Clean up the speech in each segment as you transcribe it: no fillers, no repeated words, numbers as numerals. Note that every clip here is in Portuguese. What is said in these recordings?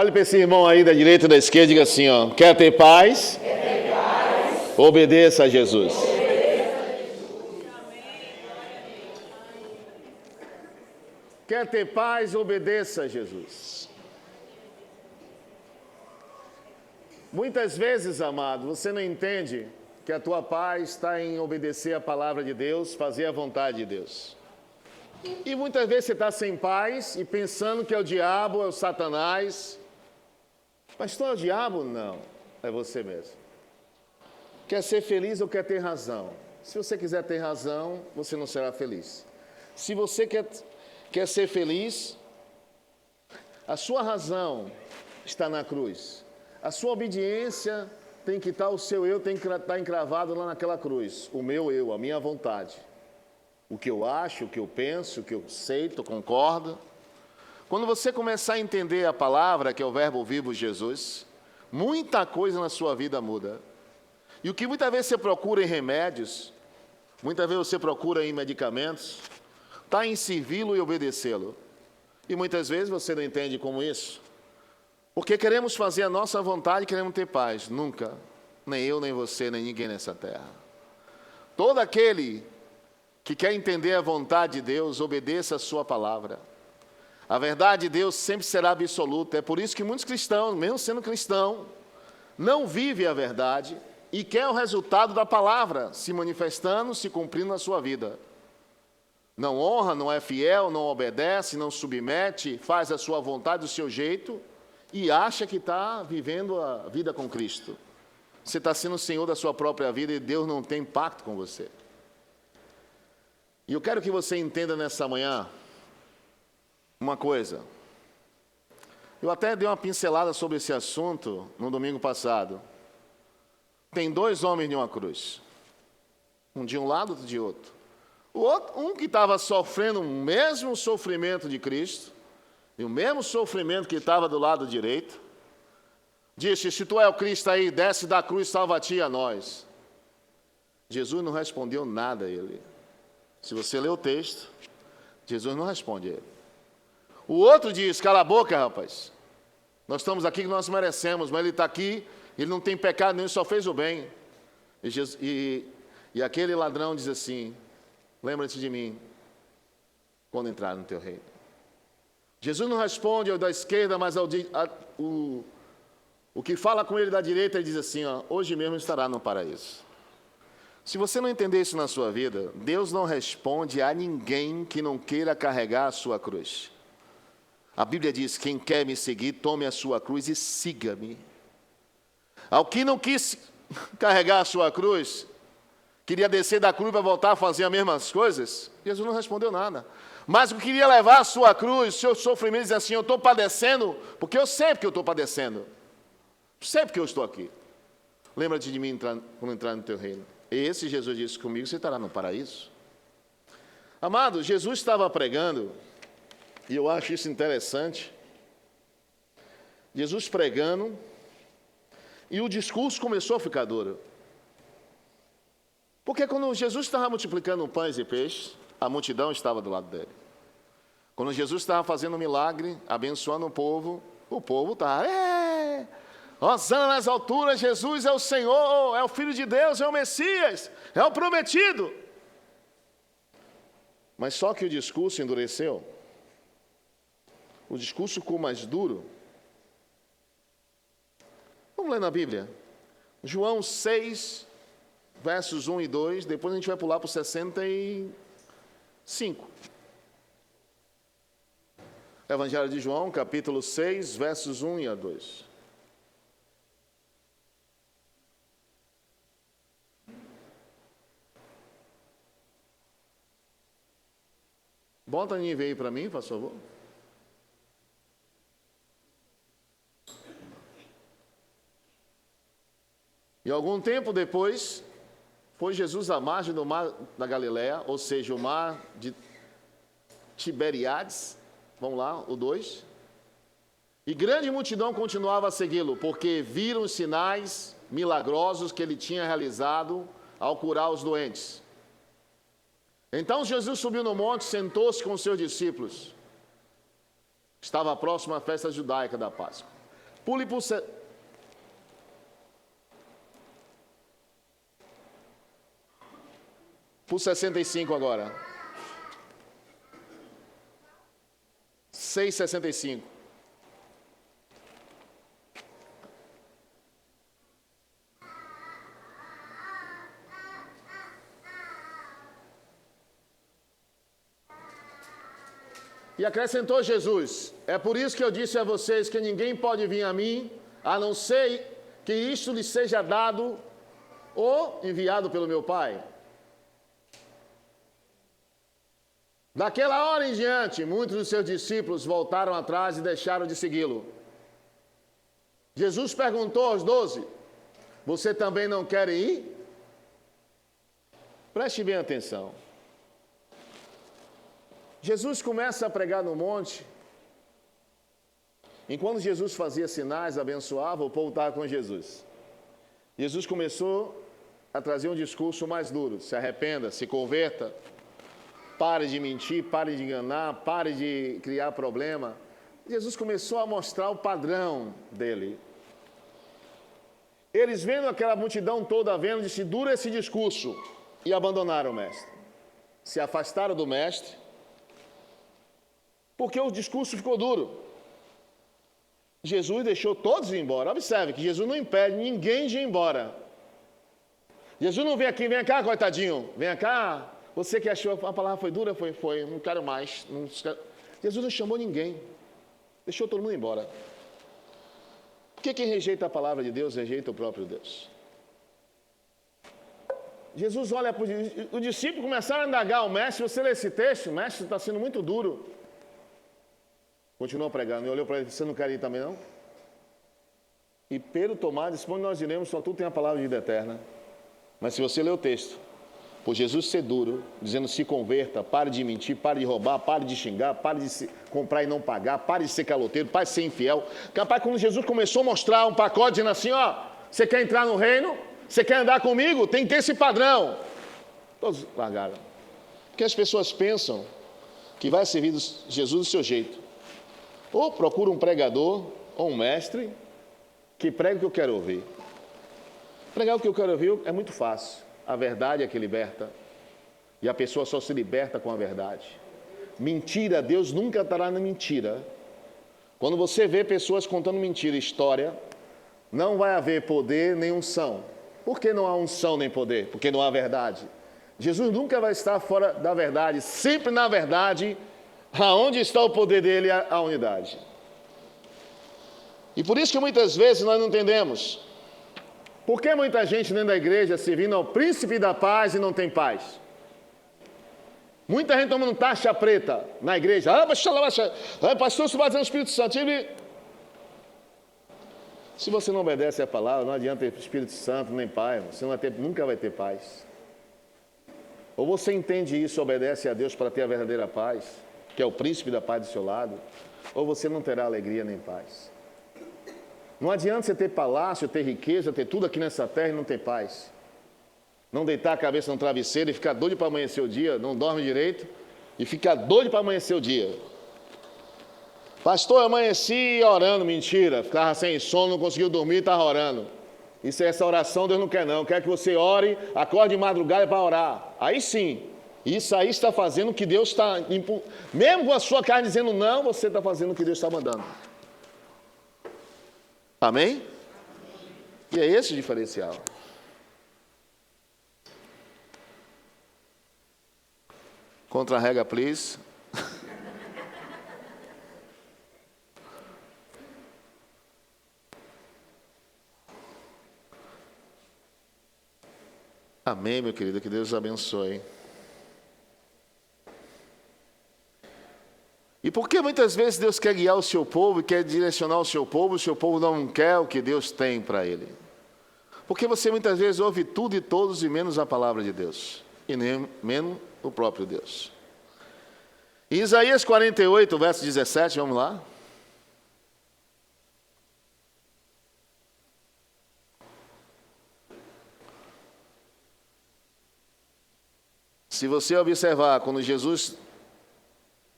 Olhe para esse irmão aí da direita e da esquerda e diga assim, ó. Quer ter paz? Obedeça a Jesus. Quer ter paz? Obedeça a Jesus. Muitas vezes, amado, você não entende que a tua paz está em obedecer a palavra de Deus, fazer a vontade de Deus. E muitas vezes você está sem paz e pensando que é o diabo, é o Satanás. Pastor, é o diabo? Não, é você mesmo. Quer ser feliz ou quer ter razão? Se você quiser ter razão, você não será feliz. Se você quer ser feliz, a sua razão está na cruz. A sua obediência tem que estar, o seu eu tem que estar encravado lá naquela cruz. O meu eu, a minha vontade. O que eu acho, o que eu penso, o que eu aceito, concordo. Quando você começar a entender a palavra, que é o verbo vivo Jesus, muita coisa na sua vida muda. E o que muitas vezes você procura em remédios, muitas vezes você procura em medicamentos, está em servi-lo e obedecê-lo. E muitas vezes você não entende como isso. Porque queremos fazer a nossa vontade e queremos ter paz. Nunca. Nem eu, nem você, nem ninguém nessa terra. Todo aquele que quer entender a vontade de Deus, obedeça a sua palavra. A verdade de Deus sempre será absoluta. É por isso que muitos cristãos, mesmo sendo cristão, não vivem a verdade e querem o resultado da palavra se manifestando, se cumprindo na sua vida. Não honra, não é fiel, não obedece, não submete, faz a sua vontade do seu jeito e acha que está vivendo a vida com Cristo. Você está sendo o Senhor da sua própria vida e Deus não tem pacto com você. E eu quero que você entenda nessa manhã uma coisa. Eu até dei uma pincelada sobre esse assunto no domingo passado. Tem dois homens de uma cruz. Um de um lado, outro de outro. Um que estava sofrendo o mesmo sofrimento de Cristo, e o mesmo sofrimento que estava do lado direito, disse, se tu é o Cristo aí, desce da cruz, salva-te a nós. Jesus não respondeu nada a ele. Se você ler o texto, Jesus não responde a ele. O outro diz, cala a boca, rapaz. Nós estamos aqui que nós merecemos, mas ele está aqui, ele não tem pecado nenhum, só fez o bem. E aquele ladrão diz assim, lembra-te de mim quando entrar no teu reino. Jesus não responde ao da esquerda, mas o que fala com ele da direita, ele diz assim, ó, hoje mesmo estará no paraíso. Se você não entender isso na sua vida, Deus não responde a ninguém que não queira carregar a sua cruz. A Bíblia diz, quem quer me seguir, tome a sua cruz e siga-me. Ao que não quis carregar a sua cruz, queria descer da cruz para voltar a fazer as mesmas coisas, Jesus não respondeu nada. Mas eu queria levar a sua cruz, o seu sofrimento, e dizer assim, eu estou padecendo, porque eu sei que eu estou padecendo. Sei porque eu estou aqui. Lembra-te de mim quando entrar no teu reino. Esse Jesus disse comigo, você estará no paraíso. Amado, Jesus estava pregando, e eu acho isso interessante. Jesus pregando, e o discurso começou a ficar duro. Porque quando Jesus estava multiplicando pães e peixes, a multidão estava do lado dele. Quando Jesus estava fazendo um milagre, abençoando o povo estava, Hosana nas alturas, Jesus é o Senhor, é o Filho de Deus, é o Messias, é o prometido. Mas só que o discurso endureceu. O discurso ficou mais duro. Vamos ler na Bíblia. João 6, versos 1 e 2, depois a gente vai pular para o 65. Evangelho de João, capítulo 6, versos 1 e 2. Bota a nível aí para mim, por favor. E algum tempo depois, foi Jesus à margem do mar da Galileia, ou seja, o mar de Tiberíades. Vamos lá, o 2. E grande multidão continuava a segui-lo, porque viram os sinais milagrosos que ele tinha realizado ao curar os doentes. Então Jesus subiu no monte, sentou-se com os seus discípulos. Estava próximo à festa judaica da Páscoa. Pule por 65 agora. 6,65. E acrescentou Jesus: é por isso que eu disse a vocês que ninguém pode vir a mim, a não ser que isto lhe seja dado ou enviado pelo meu Pai. Daquela hora em diante, muitos dos seus discípulos voltaram atrás e deixaram de segui-lo. Jesus perguntou aos 12: você também não quer ir? Preste bem atenção. Jesus começa a pregar no monte. Enquanto Jesus fazia sinais, abençoava, o povo estava com Jesus. Jesus começou a trazer um discurso mais duro: se arrependa, se converta, pare de mentir, pare de enganar, pare de criar problema. Jesus começou a mostrar o padrão dele. Eles, vendo aquela multidão toda, disse: dura esse discurso, e abandonaram o mestre. Se afastaram do mestre, porque o discurso ficou duro. Jesus deixou todos ir embora. Observe que Jesus não impede ninguém de ir embora. Jesus não vem aqui: vem cá, coitadinho, vem cá. Você que achou a palavra foi dura, foi, não quero mais. Não quero. Jesus não chamou ninguém. Deixou todo mundo ir embora. Porque quem rejeita a palavra de Deus, rejeita o próprio Deus. Jesus olha para o discípulo, começaram a indagar o mestre: você lê esse texto? O mestre está sendo muito duro. Continuou pregando, e olhou para ele: você não quer ir também não? E Pedro, Tomás, disse: onde nós iremos, só tu tem a palavra de vida eterna. Mas se você ler o texto, por Jesus ser duro, dizendo: se converta, pare de mentir, pare de roubar, pare de xingar, pare de comprar e não pagar, pare de ser caloteiro, pare de ser infiel. Capaz, quando Jesus começou a mostrar um pacote, dizendo assim: ó, você quer entrar no reino? Você quer andar comigo? Tem que ter esse padrão. Todos largaram. Porque as pessoas pensam que vai servir Jesus do seu jeito. Ou procura um pregador ou um mestre que pregue o que eu quero ouvir. Pregar o que eu quero ouvir é muito fácil. A verdade é que liberta. E a pessoa só se liberta com a verdade. Mentira, Deus nunca estará na mentira. Quando você vê pessoas contando mentira, história, não vai haver poder nem unção. Por que não há unção nem poder? Porque não há verdade. Jesus nunca vai estar fora da verdade, sempre na verdade. Aonde está o poder dele, a unidade. E por isso que muitas vezes nós não entendemos. Por que muita gente dentro da igreja servindo ao príncipe da paz e não tem paz? Muita gente tomando taxa preta na igreja. Pastor, se batendo no Espírito Santo. Se você não obedece a palavra, não adianta ter Espírito Santo nem paz. Você nunca vai ter paz. Ou você entende isso, obedece a Deus para ter a verdadeira paz, que é o príncipe da paz do seu lado, ou você não terá alegria nem paz. Não adianta você ter palácio, ter riqueza, ter tudo aqui nessa terra e não ter paz. Não deitar a cabeça no travesseiro e ficar doido para amanhecer o dia, não dorme direito e ficar doido para amanhecer o dia. Pastor, eu amanheci orando, mentira, ficava sem sono, não conseguiu dormir e estava orando. Essa oração Deus não quer não, quer que você ore, acorde de madrugada para orar. Aí sim. Isso aí está fazendo o que Deus está... Mesmo com a sua carne dizendo não, você está fazendo o que Deus está mandando. Amém? E é esse o diferencial. Contra-rega, please. Amém, meu querido, que Deus abençoe. E por que muitas vezes Deus quer guiar o seu povo e quer direcionar o seu povo não quer o que Deus tem para ele? Porque você muitas vezes ouve tudo e todos e menos a palavra de Deus, e nem menos o próprio Deus. Em Isaías 48, verso 17, vamos lá. Se você observar, quando Jesus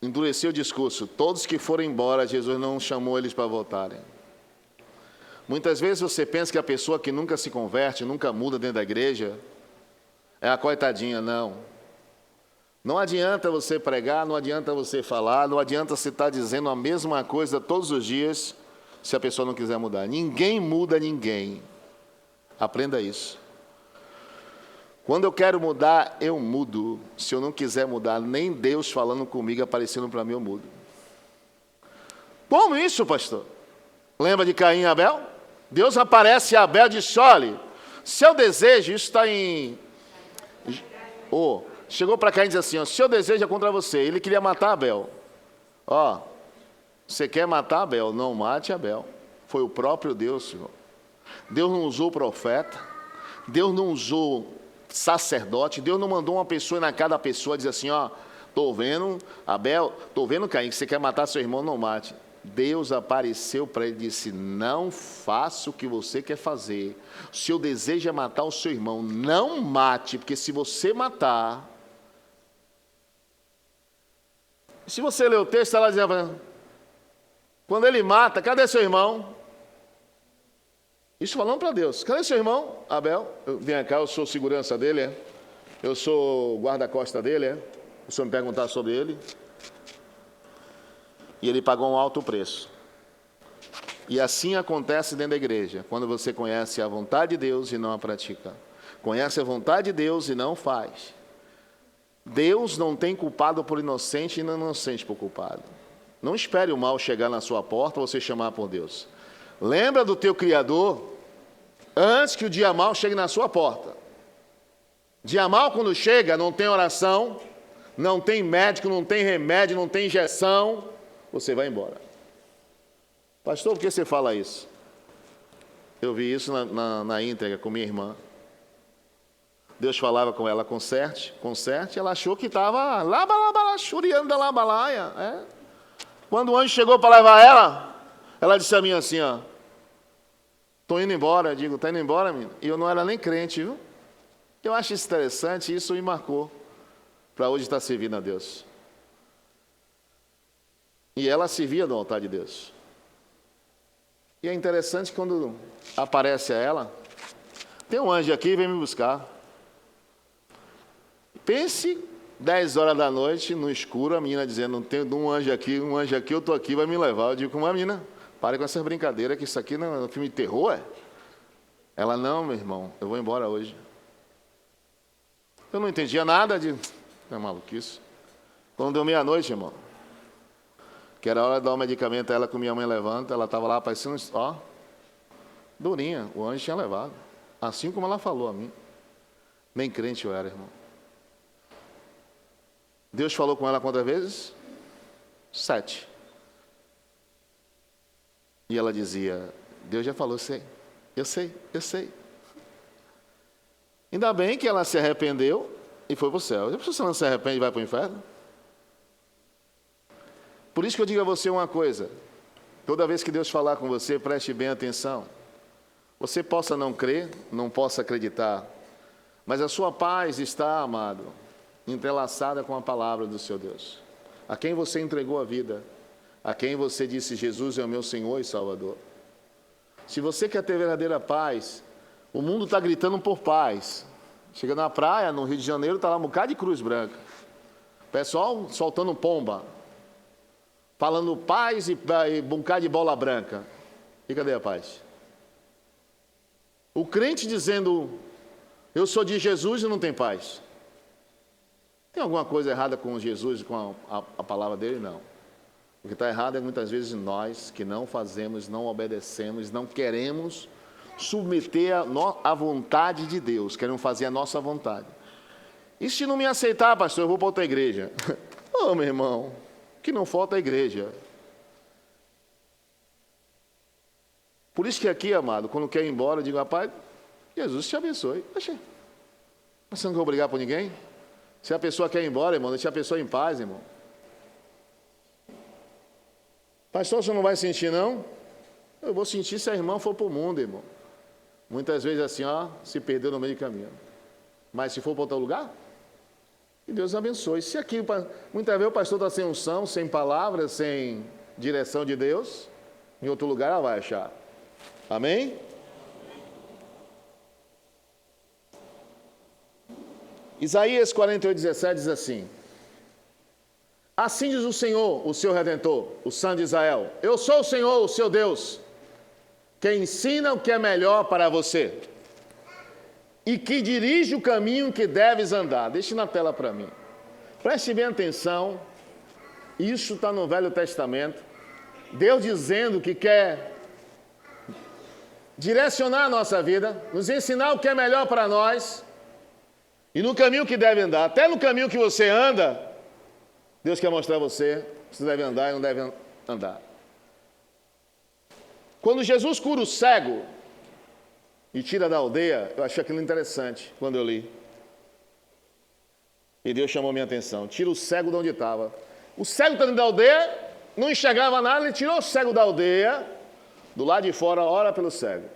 endureceu o discurso, todos que foram embora, Jesus não chamou eles para voltarem. Muitas vezes você pensa que a pessoa que nunca se converte, nunca muda dentro da igreja, é a coitadinha. Não. Não adianta você pregar, não adianta você falar, não adianta você estar dizendo a mesma coisa todos os dias, se a pessoa não quiser mudar. Ninguém muda ninguém. Aprenda isso. Quando eu quero mudar, eu mudo. Se eu não quiser mudar, nem Deus falando comigo, aparecendo para mim, eu mudo. Como isso, pastor? Lembra de Caim e Abel? Deus aparece a Abel e diz: olha, seu desejo, isso está em... chegou para Caim e diz assim: seu desejo é contra você. Ele queria matar Abel. Você quer matar Abel? Não mate Abel. Foi o próprio Deus, Senhor. Deus não usou profeta. Deus não usou sacerdote. Deus não mandou uma pessoa na cada pessoa dizer assim: estou vendo, Abel, estou vendo, Caim, que você quer matar seu irmão, não mate. Deus apareceu para ele e disse: não faça o que você quer fazer. O seu desejo é matar o seu irmão, não mate, porque se você matar... Se você ler o texto, ela dizia: quando ele mata, cadê seu irmão? Isso falando para Deus. Cadê seu irmão, Abel? Vem cá, eu sou segurança dele, eu sou guarda-costa dele, o senhor me perguntar sobre ele. E ele pagou um alto preço. E assim acontece dentro da igreja, quando você conhece a vontade de Deus e não a pratica. Conhece a vontade de Deus e não faz. Deus não tem culpado por inocente e não inocente por culpado. Não espere o mal chegar na sua porta ou você chamar por Deus. Lembra do teu Criador antes que o dia mal chegue na sua porta. Dia mal, quando chega, não tem oração, não tem médico, não tem remédio, não tem injeção, você vai embora. Pastor, por que você fala isso? Eu vi isso na íntegra com minha irmã. Deus falava com ela: conserte, ela achou que estava lá, churiando da labalaia. Quando o anjo chegou para levar ela disse a mim assim: estou indo embora. Eu digo: está indo embora, menina? E eu não era nem crente, viu? Eu acho isso interessante, isso me marcou para hoje estar servindo a Deus. E ela servia do altar de Deus. E é interessante quando aparece a ela: tem um anjo aqui, vem me buscar. Pense, 10 horas da noite, no escuro, a menina dizendo: tem um anjo aqui, eu estou aqui, vai me levar. Eu digo: como a menina? Pare com essas brincadeiras, que isso aqui não é um filme de terror, Ela: não, meu irmão, eu vou embora hoje. Eu não entendia nada de... É maluquice. Quando deu meia-noite, irmão, que era a hora de dar o medicamento a ela, que minha mãe levanta, ela estava lá parecendo, durinha, o anjo tinha levado. Assim como ela falou a mim. Nem crente eu era, irmão. Deus falou com ela quantas vezes? 7. E ela dizia: Deus já falou, eu sei. Ainda bem que ela se arrependeu e foi para o céu. Se você não se arrepende e vai para o inferno? Por isso que eu digo a você uma coisa: toda vez que Deus falar com você, preste bem atenção. Você possa não crer, não possa acreditar, mas a sua paz está, amado, entrelaçada com a palavra do seu Deus, a quem você entregou a vida, a quem você disse: Jesus é o meu Senhor e Salvador. Se você quer ter verdadeira paz, o mundo está gritando por paz. Chega na praia, no Rio de Janeiro, está lá um bocado de cruz branca, pessoal soltando pomba, falando paz e um bocado de bola branca. E cadê a paz? O crente dizendo: eu sou de Jesus, e não tem paz. Tem alguma coisa errada com Jesus e com a palavra dele? Não. O que está errado é muitas vezes nós que não fazemos, não obedecemos, não queremos submeter a vontade de Deus, queremos fazer a nossa vontade. E se não me aceitar, pastor, eu vou para outra igreja. Meu irmão, que não falta a igreja. Por isso que aqui, amado, quando quer ir embora, eu digo: rapaz, Jesus te abençoe. Mas você não quer obrigar por ninguém? Se a pessoa quer ir embora, irmão, deixa a pessoa em paz, irmão. Pastor, você não vai sentir, não? Eu vou sentir se a irmã for para o mundo, irmão. Muitas vezes assim, se perdeu no meio do caminho. Mas se for para outro lugar, que Deus abençoe. Se aqui, muitas vezes o pastor está sem unção, sem palavra, sem direção de Deus, em outro lugar ela vai achar. Amém? Isaías 48:17 diz assim: assim diz o Senhor, o seu Redentor, o Santo de Israel: eu sou o Senhor, o seu Deus, que ensina o que é melhor para você e que dirige o caminho que deves andar. Deixe na tela para mim. Preste bem atenção. Isso está no Velho Testamento. Deus dizendo que quer direcionar a nossa vida, nos ensinar o que é melhor para nós e no caminho que deve andar. Até no caminho que você anda, Deus quer mostrar a você se deve andar e não deve andar. Quando Jesus cura o cego e tira da aldeia, eu achei aquilo interessante quando eu li. E Deus chamou minha atenção. Tira o cego de onde estava. O cego está dentro da aldeia, não enxergava nada, ele tirou o cego da aldeia, do lado de fora, ora pelo cego.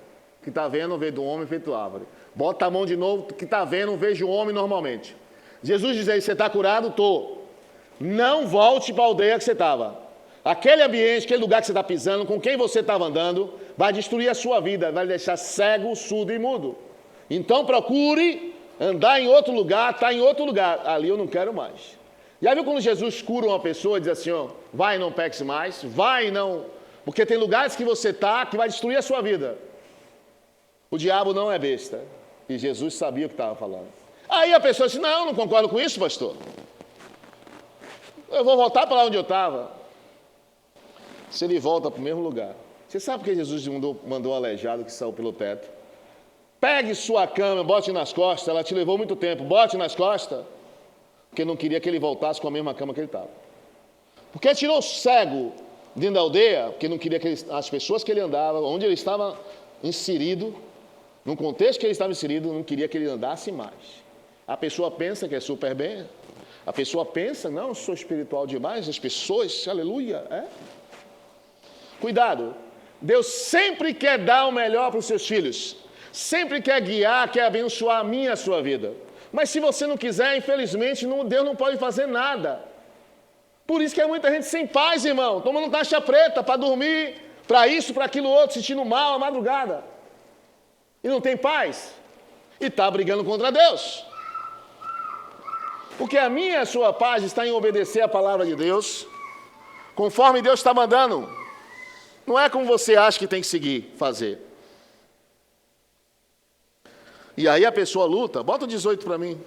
Que está vendo, vê do homem feito árvore. Bota a mão de novo, que está vendo, veja o homem normalmente. Jesus diz aí: você está curado? Estou. Não volte para a aldeia que você estava. Aquele ambiente, aquele lugar que você está pisando, com quem você estava andando, vai destruir a sua vida, vai deixar cego, surdo e mudo. Então procure andar em outro lugar, está em outro lugar. Ali eu não quero mais. Já viu quando Jesus cura uma pessoa e diz assim: ó, vai e não peques mais, vai e não... Porque tem lugares que você está que vai destruir a sua vida. O diabo não é besta. E Jesus sabia o que estava falando. Aí a pessoa disse: não, não concordo com isso, pastor. Eu vou voltar para lá onde eu estava. Se ele volta para o mesmo lugar. Você sabe que Jesus mandou um aleijado que saiu pelo teto? Pegue sua cama, bote nas costas. Ela te levou muito tempo, bote nas costas. Porque não queria que ele voltasse com a mesma cama que ele estava. Porque tirou o cego dentro da aldeia, porque não queria que as pessoas que ele andava, onde ele estava inserido, no contexto que ele estava inserido, não queria que ele andasse mais. A pessoa pensa que é super bem. A pessoa pensa: não, eu sou espiritual demais. As pessoas, aleluia, é. Cuidado. Deus sempre quer dar o melhor para os seus filhos. Sempre quer guiar, quer abençoar a minha e a sua vida. Mas se você não quiser, infelizmente, Deus não pode fazer nada. Por isso que é muita gente sem paz, irmão, tomando taxa preta para dormir, para isso, para aquilo outro, sentindo mal à madrugada. E não tem paz. E está brigando contra Deus. Porque a minha e a sua paz está em obedecer a palavra de Deus, conforme Deus está mandando. Não é como você acha que tem que seguir, fazer. E aí a pessoa luta. Bota o 18 para mim.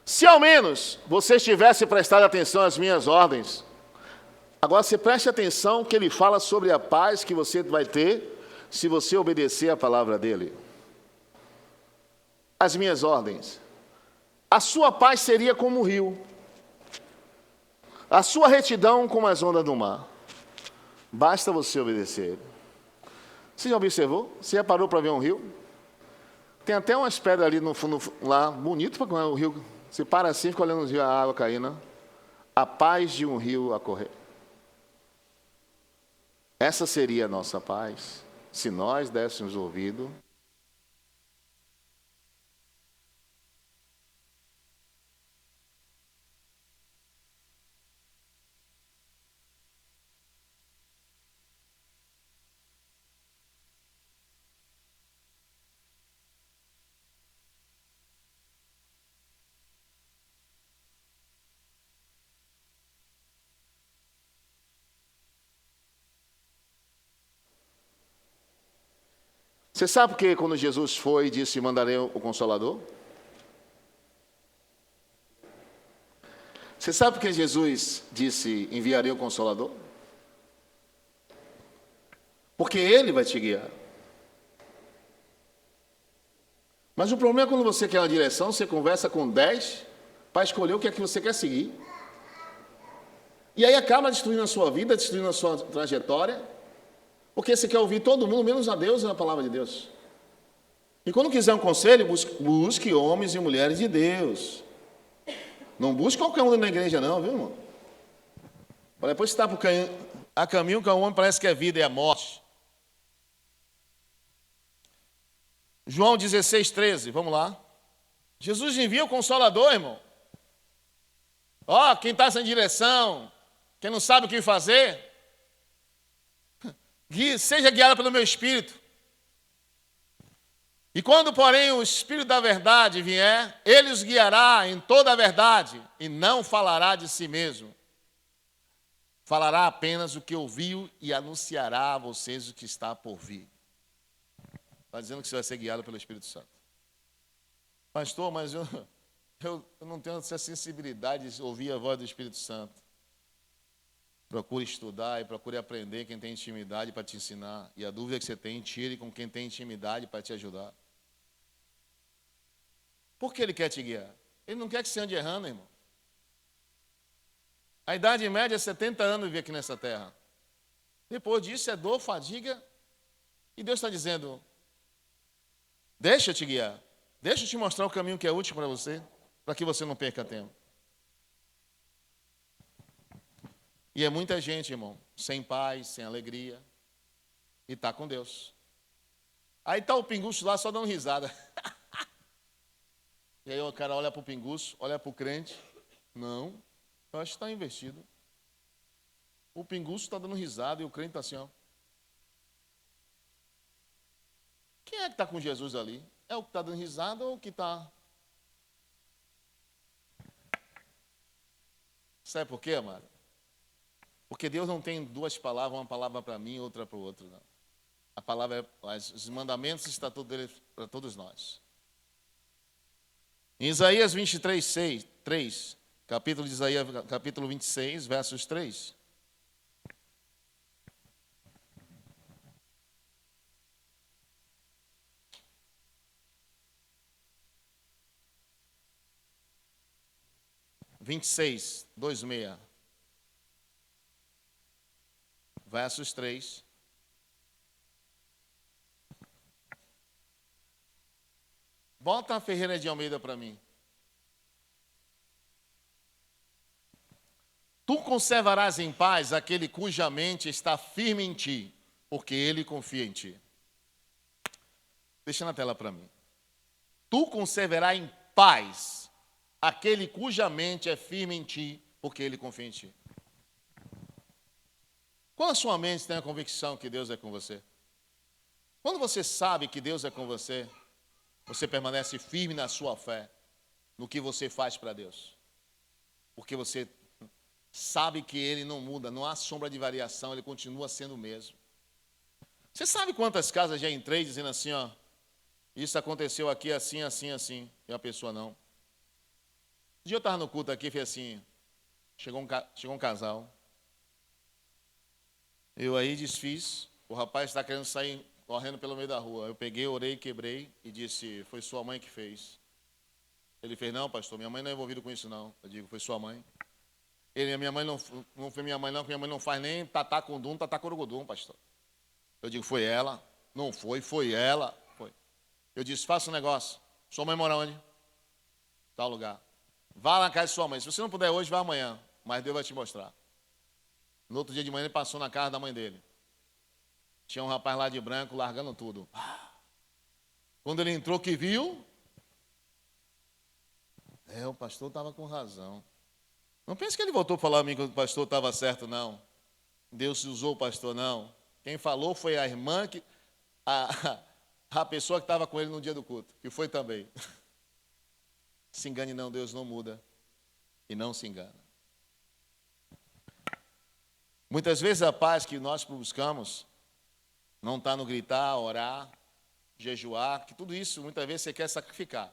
Se ao menos você tivesse prestado atenção às minhas ordens. Agora você preste atenção que ele fala sobre a paz que você vai ter se você obedecer a palavra dele. As minhas ordens. A sua paz seria como o rio. A sua retidão como as ondas do mar. Basta você obedecer. Você já observou? Você já parou para ver um rio? Tem até umas pedras ali no fundo lá, bonito para o rio. Você para assim, fica olhando o rio, a água caindo. A paz de um rio a correr. Essa seria a nossa paz, se nós dessemos ouvido. Você sabe por que quando Jesus foi e disse: mandarei o Consolador? Você sabe por que Jesus disse: enviarei o Consolador? Porque Ele vai te guiar. Mas o problema é quando você quer uma direção, você conversa com 10 para escolher o que é que você quer seguir. E aí acaba destruindo a sua vida, destruindo a sua trajetória. Porque você quer ouvir todo mundo, menos a Deus e a palavra de Deus. E quando quiser um conselho, busque homens e mulheres de Deus. Não busque qualquer um na igreja não, viu, irmão? Depois você está a caminho que o homem parece que é vida e é morte. João 16:13, vamos lá. Jesus envia o Consolador, irmão. Quem está sem direção, quem não sabe o que fazer... Seja guiado pelo meu Espírito. E quando, porém, o Espírito da verdade vier, ele os guiará em toda a verdade e não falará de si mesmo. Falará apenas o que ouviu e anunciará a vocês o que está por vir. Está dizendo que você vai ser guiado pelo Espírito Santo. Pastor, mas eu não tenho essa sensibilidade de ouvir a voz do Espírito Santo. Procure estudar e procure aprender quem tem intimidade para te ensinar. E a dúvida que você tem, tire com quem tem intimidade para te ajudar. Por que ele quer te guiar? Ele não quer que você ande errando, irmão. A idade média é 70 anos viver aqui nessa terra. Depois disso é dor, fadiga. E Deus está dizendo, deixa eu te guiar. Deixa eu te mostrar o caminho que é útil para você, para que você não perca tempo. E é muita gente, irmão, sem paz, sem alegria, e está com Deus. Aí está o pinguço lá só dando risada. E aí o cara olha para o pinguço, olha para o crente. Não, eu acho que está investido. O pinguço está dando risada e o crente está assim, ó. Quem é que está com Jesus ali? É o que está dando risada ou o que está... Sabe por quê, amado? Porque Deus não tem duas palavras, uma palavra para mim e outra para o outro, não. A palavra é, os mandamentos está tudo dele para todos nós. Em Isaías 23, 3, capítulo de Isaías, capítulo 26, versos 3. (26, 26) versos 3. Bota a Ferreira de Almeida para mim. Tu conservarás em paz aquele cuja mente está firme em ti, porque ele confia em ti. Deixa na tela para mim. Tu conservarás em paz aquele cuja mente é firme em ti, porque ele confia em ti. Quando a sua mente tem a convicção que Deus é com você, quando você sabe que Deus é com você, você permanece firme na sua fé, no que você faz para Deus. Porque você sabe que Ele não muda, não há sombra de variação, Ele continua sendo o mesmo. Você sabe quantas casas já entrei dizendo assim, ó, isso aconteceu aqui assim, assim, assim, e a pessoa não. Um dia eu estava no culto aqui e falei assim, chegou um casal, eu aí desfiz, o rapaz está querendo sair correndo pelo meio da rua. Eu peguei, orei, quebrei e disse, foi sua mãe que fez. Ele fez, não, pastor, minha mãe não é envolvida com isso, não. Eu digo, foi sua mãe. Ele, minha mãe não foi minha mãe, não, porque minha mãe não faz nem tatá condum, tatá corogudum, pastor. Eu digo, foi ela. Não foi, foi ela. Foi. Eu disse, faça um negócio. Sua mãe mora onde? Tal lugar. Vá lá na casa de sua mãe. Se você não puder hoje, vá amanhã. Mas Deus vai te mostrar. No outro dia de manhã, ele passou na casa da mãe dele. Tinha um rapaz lá de branco, largando tudo. Quando ele entrou, que viu... o pastor estava com razão. Não pense que ele voltou a falar a mim que o pastor estava certo, não. Deus usou o pastor, não. Quem falou foi a irmã, a pessoa que estava com ele no dia do culto, que foi também. Se engane não, Deus não muda e não se engana. Muitas vezes a paz que nós buscamos não está no gritar, orar, jejuar, que tudo isso muitas vezes você quer sacrificar.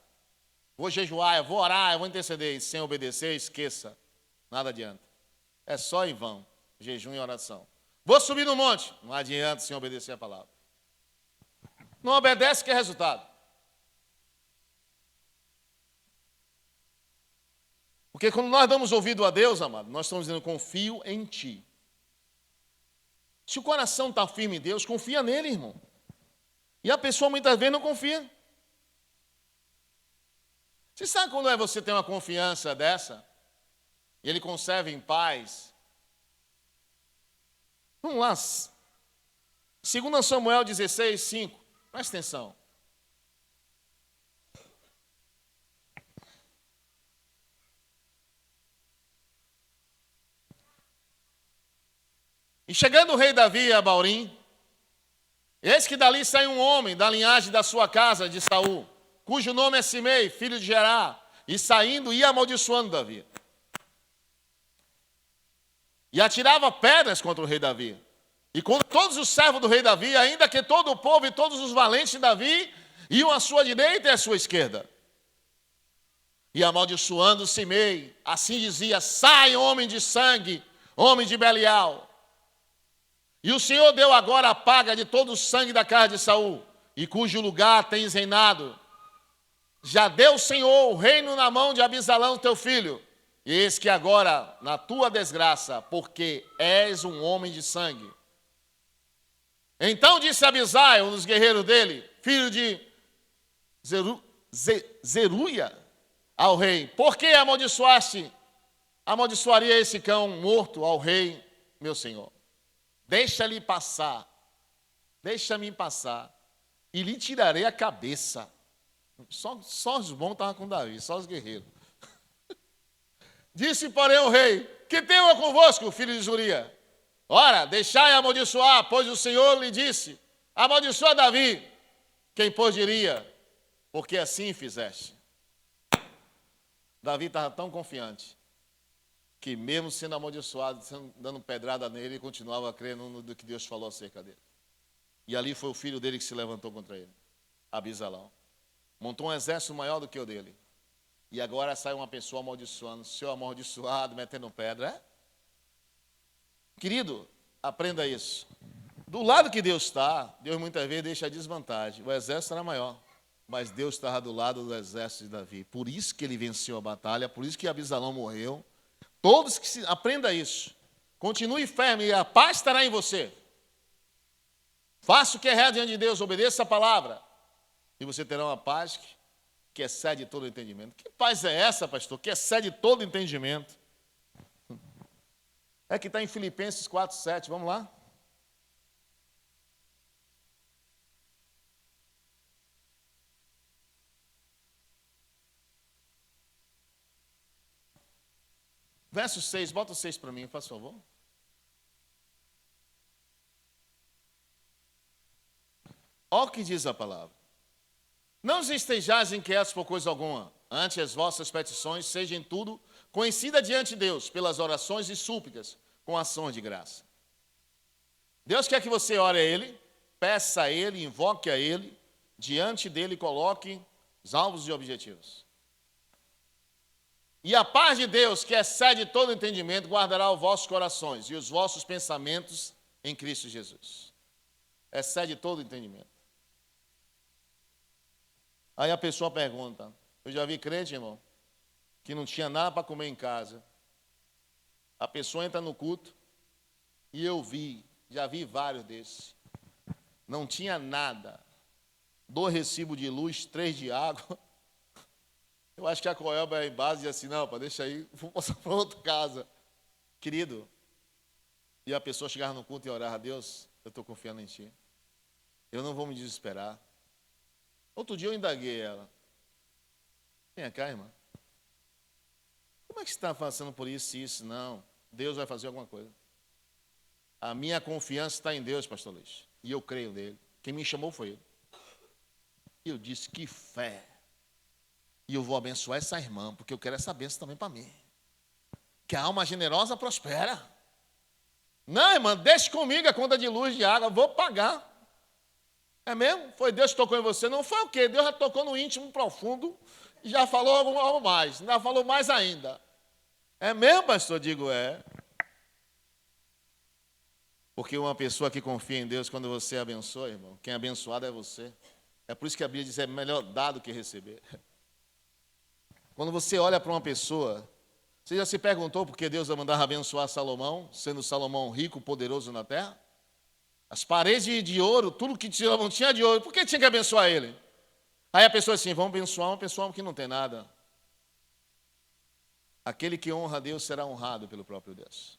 Vou jejuar, eu vou orar, eu vou interceder, e sem obedecer, esqueça. Nada adianta. É só em vão, jejum e oração. Vou subir no monte, não adianta sem obedecer a palavra. Não obedece, que é resultado. Porque quando nós damos ouvido a Deus, amado, nós estamos dizendo, confio em Ti. Se o coração está firme em Deus, confia nele, irmão. E a pessoa muitas vezes não confia. Você sabe quando você tem uma confiança dessa, e ele conserva em paz? Vamos lá. 2 Samuel 16, 5. Presta atenção. E chegando o rei Davi a Baurim, Eis que dali sai um homem da linhagem da sua casa, de Saul, cujo nome é Simei, filho de Gerá, e saindo ia amaldiçoando Davi. E atirava pedras contra o rei Davi. E contra todos os servos do rei Davi, ainda que todo o povo e todos os valentes de Davi iam à sua direita e à sua esquerda. E amaldiçoando Simei, assim dizia: sai, homem de sangue, homem de Belial. E o Senhor deu agora a paga de todo o sangue da casa de Saul, e cujo lugar tens reinado. Já deu o Senhor o reino na mão de Abisalão, teu filho. E eis que agora, na tua desgraça, porque és um homem de sangue. Então disse Abisai, um dos guerreiros dele, filho de Zeruia, ao rei: por que amaldiçoaria esse cão morto ao rei, meu senhor? Deixa-me passar, e lhe tirarei a cabeça. Só os bons estavam com Davi, só os guerreiros. Disse, porém, o rei: que tenho eu convosco, filho de Zuria? Ora, deixai amaldiçoar, pois o Senhor lhe disse: amaldiçoa Davi. Quem pois diria? Porque assim fizeste. Davi estava tão confiante que, mesmo sendo amaldiçoado, dando pedrada nele, ele continuava crendo no que Deus falou acerca dele. E ali foi o filho dele que se levantou contra ele, Abisalão. Montou um exército maior do que o dele. E agora sai uma pessoa amaldiçoando, seu amaldiçoado, metendo pedra. É? Querido, aprenda isso. Do lado que Deus está, Deus muitas vezes deixa a desvantagem. O exército era maior, mas Deus estava do lado do exército de Davi. Por isso que ele venceu a batalha, por isso que Abisalão morreu. Todos que aprenda isso. Continue firme e a paz estará em você. Faça o que é reto diante de Deus, obedeça a palavra. E você terá uma paz que excede todo entendimento. Que paz é essa, pastor? Que excede todo entendimento. É que está em Filipenses 4:7. Vamos lá? Verso 6, bota o 6 para mim, por favor. Olha o que diz a palavra. Não estejais inquietos por coisa alguma, antes as vossas petições sejam em tudo conhecidas diante de Deus, pelas orações e súplicas, com ações de graça. Deus quer que você ore a Ele, peça a Ele, invoque a Ele, diante dEle coloque os alvos e objetivos. E a paz de Deus, que excede todo entendimento, guardará os vossos corações e os vossos pensamentos em Cristo Jesus. Excede todo entendimento. Aí a pessoa pergunta, eu já vi crente, irmão, que não tinha nada para comer em casa. A pessoa entra no culto e já vi vários desses. Não tinha nada. 2 recibos de luz, 3 de água. Eu acho que a Coelba é em base e assim, não, deixa aí, vou passar para outra casa. Querido, e a pessoa chegava no culto e orava: Deus, eu estou confiando em Ti. Eu não vou me desesperar. Outro dia eu indaguei ela. Vem cá, irmã. Como é que você está passando por isso e isso? Não, Deus vai fazer alguma coisa. A minha confiança está em Deus, pastor Luiz. E eu creio nele. Quem me chamou foi ele. E eu disse, que fé. E eu vou abençoar essa irmã, porque eu quero essa bênção também para mim. Que a alma generosa prospera. Não, irmã, deixe comigo a conta de luz, de água, vou pagar. É mesmo? Foi Deus que tocou em você? Não foi o quê? Deus já tocou no íntimo profundo e já falou algo mais. Ainda falou mais ainda. É mesmo, pastor? Digo, é. Porque uma pessoa que confia em Deus, quando você abençoa, irmão, quem é abençoado é você. É por isso que a Bíblia diz, é melhor dar do que receber. Quando você olha para uma pessoa, você já se perguntou por que Deus mandava abençoar Salomão, sendo Salomão rico, poderoso na terra? As paredes de ouro, tudo que Salomão tinha de ouro, por que tinha que abençoar ele? Aí a pessoa assim, vamos abençoar uma pessoa que não tem nada. Aquele que honra a Deus será honrado pelo próprio Deus.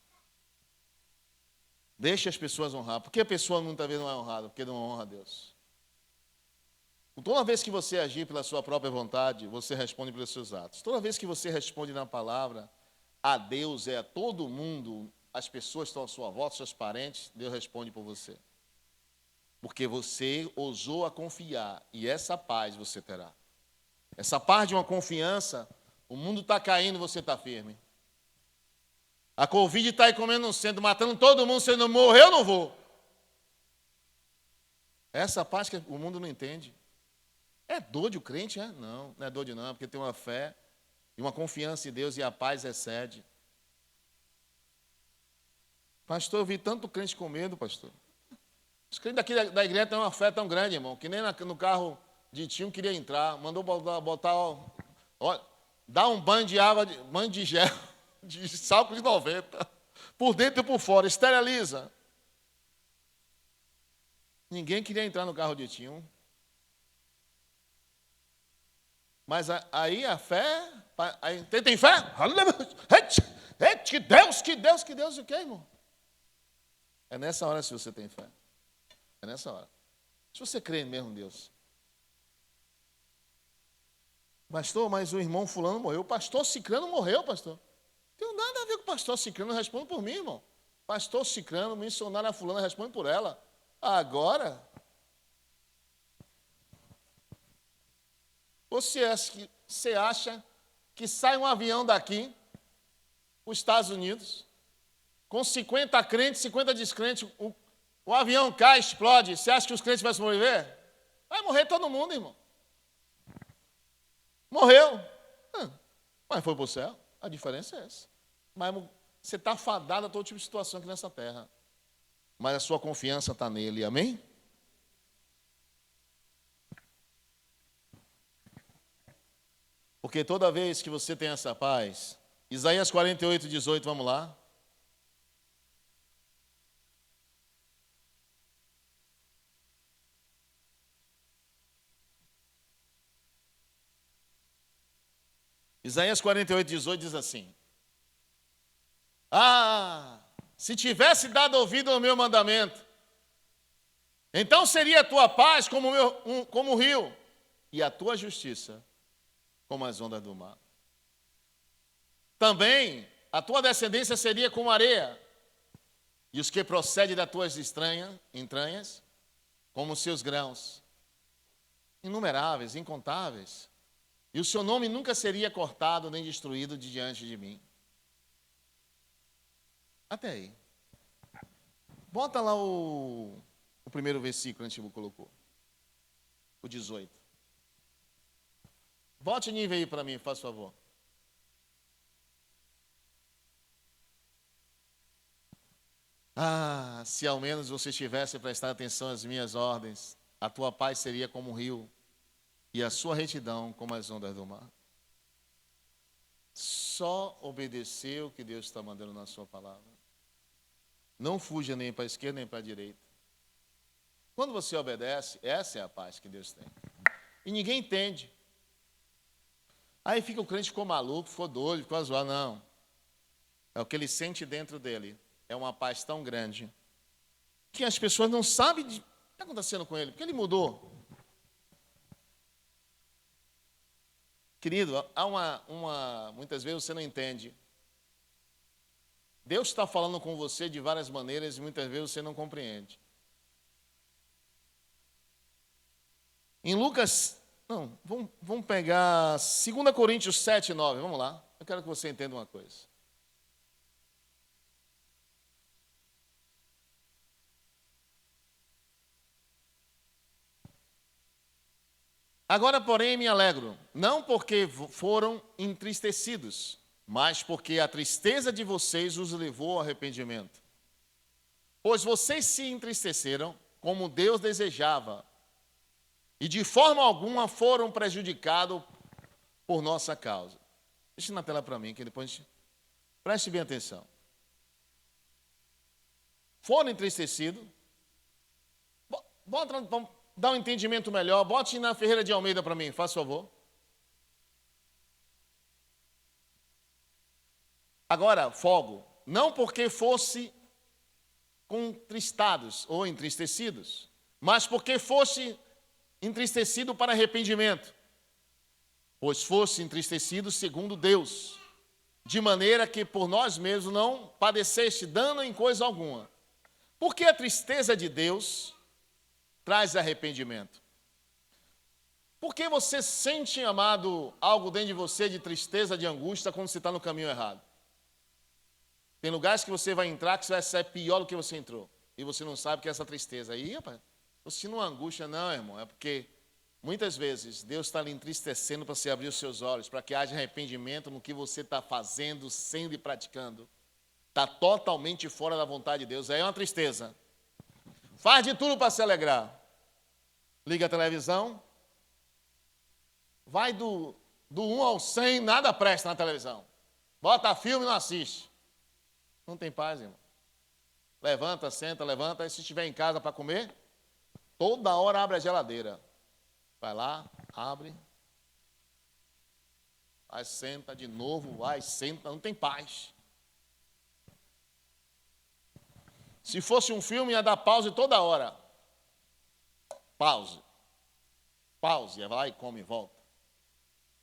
Deixe as pessoas honrar. Por que a pessoa muitas vezes não é honrada? Porque não honra a Deus. Toda vez que você agir pela sua própria vontade, você responde pelos seus atos. Toda vez que você responde na palavra, a Deus é a todo mundo, as pessoas que estão à sua volta, seus parentes, Deus responde por você. Porque você ousou a confiar, e essa paz você terá. Essa paz de uma confiança, o mundo está caindo, você está firme. A Covid está aí comendo no centro, matando todo mundo, você não morreu, eu não vou. Essa paz que o mundo não entende. É doido o crente, é? Não, não é doido não, porque tem uma fé e uma confiança em Deus e a paz excede. Pastor, eu vi tanto crente com medo, pastor. Os crentes daqui da igreja têm uma fé tão grande, irmão, que nem no carro de tio queria entrar, mandou botar ó, dá um banho de água, banho de gel, de salco de 90, por dentro e por fora, esteriliza. Ninguém queria entrar no carro de tio. Mas aí a fé, aí, tem fé? Que Deus, o quê, irmão? É nessa hora se você tem fé. É nessa hora. Se você crê mesmo em Deus. Pastor, mas o irmão fulano morreu. O pastor Cicrano morreu, pastor. Não tem nada a ver com o pastor Cicrano, responde por mim, irmão. Pastor Cicrano, missionária fulana, responde por ela. Agora, você acha que sai um avião daqui, os Estados Unidos, com 50 crentes, 50 descrentes, o avião cai, explode, você acha que os crentes vão sobreviver? Vai morrer todo mundo, irmão. Morreu. Mas foi para o céu. A diferença é essa. Mas você está fadado a todo tipo de situação aqui nessa terra. Mas a sua confiança está nele, amém? Porque toda vez que você tem essa paz, Isaías 48, 18, vamos lá. Isaías 48, 18 diz assim: se tivesse dado ouvido ao meu mandamento, então seria a tua paz como o rio, e a tua justiça como as ondas do mar. Também a tua descendência seria como areia, e os que procedem das tuas entranhas, como os seus grãos, inumeráveis, incontáveis. E o seu nome nunca seria cortado nem destruído de diante de mim. Até aí. Bota lá o primeiro versículo que a gente colocou. O 18. Bote o nível aí para mim, faz favor. Se ao menos você tivesse prestado atenção às minhas ordens, a tua paz seria como um rio, e a sua retidão como as ondas do mar. Só obedecer o que Deus está mandando na sua palavra. Não fuja nem para a esquerda nem para a direita. Quando você obedece, essa é a paz que Deus tem. E ninguém entende. Aí fica o crente ficou maluco, ficou doido, ficou zoado. Não. É o que ele sente dentro dele. É uma paz tão grande que as pessoas não sabem o que está acontecendo com ele, porque ele mudou. Querido, muitas vezes você não entende. Deus está falando com você de várias maneiras e muitas vezes você não compreende. Em Lucas, vamos pegar 2 Coríntios 7, 9, vamos lá. Eu quero que você entenda uma coisa. Agora, porém, me alegro, não porque foram entristecidos, mas porque a tristeza de vocês os levou ao arrependimento. Pois vocês se entristeceram como Deus desejava, e de forma alguma foram prejudicados por nossa causa. Deixa na tela para mim, que depois a gente... Preste bem atenção. Foram entristecidos. Vamos dar um entendimento melhor. Bote na Ferreira de Almeida para mim, faz favor. Agora, fogo. Não porque fosse contristados ou entristecidos, mas porque fosse entristecido para arrependimento. Pois fosse entristecido segundo Deus, de maneira que por nós mesmos não padeceste dano em coisa alguma. Porque a tristeza de Deus traz arrependimento. Por que você sente, amado, algo dentro de você de tristeza, de angústia, quando você está no caminho errado? Tem lugares que você vai entrar que você vai sair pior do que você entrou. E você não sabe que é essa tristeza. Aí, rapaz, estou sentindo uma angústia. Não, irmão, é porque muitas vezes Deus está lhe entristecendo para você abrir os seus olhos, para que haja arrependimento no que você está fazendo, sendo e praticando. Está totalmente fora da vontade de Deus. Aí é uma tristeza. Faz de tudo para se alegrar. Liga a televisão. Vai do 1 ao 100, nada presta na televisão. Bota filme e não assiste. Não tem paz, irmão. Levanta, senta, levanta. E se estiver em casa para comer, toda hora abre a geladeira. Vai lá, abre. Vai, senta de novo, vai, senta. Não tem paz. Se fosse um filme, ia dar pause toda hora. Pause. Pause. Vai lá e come e volta.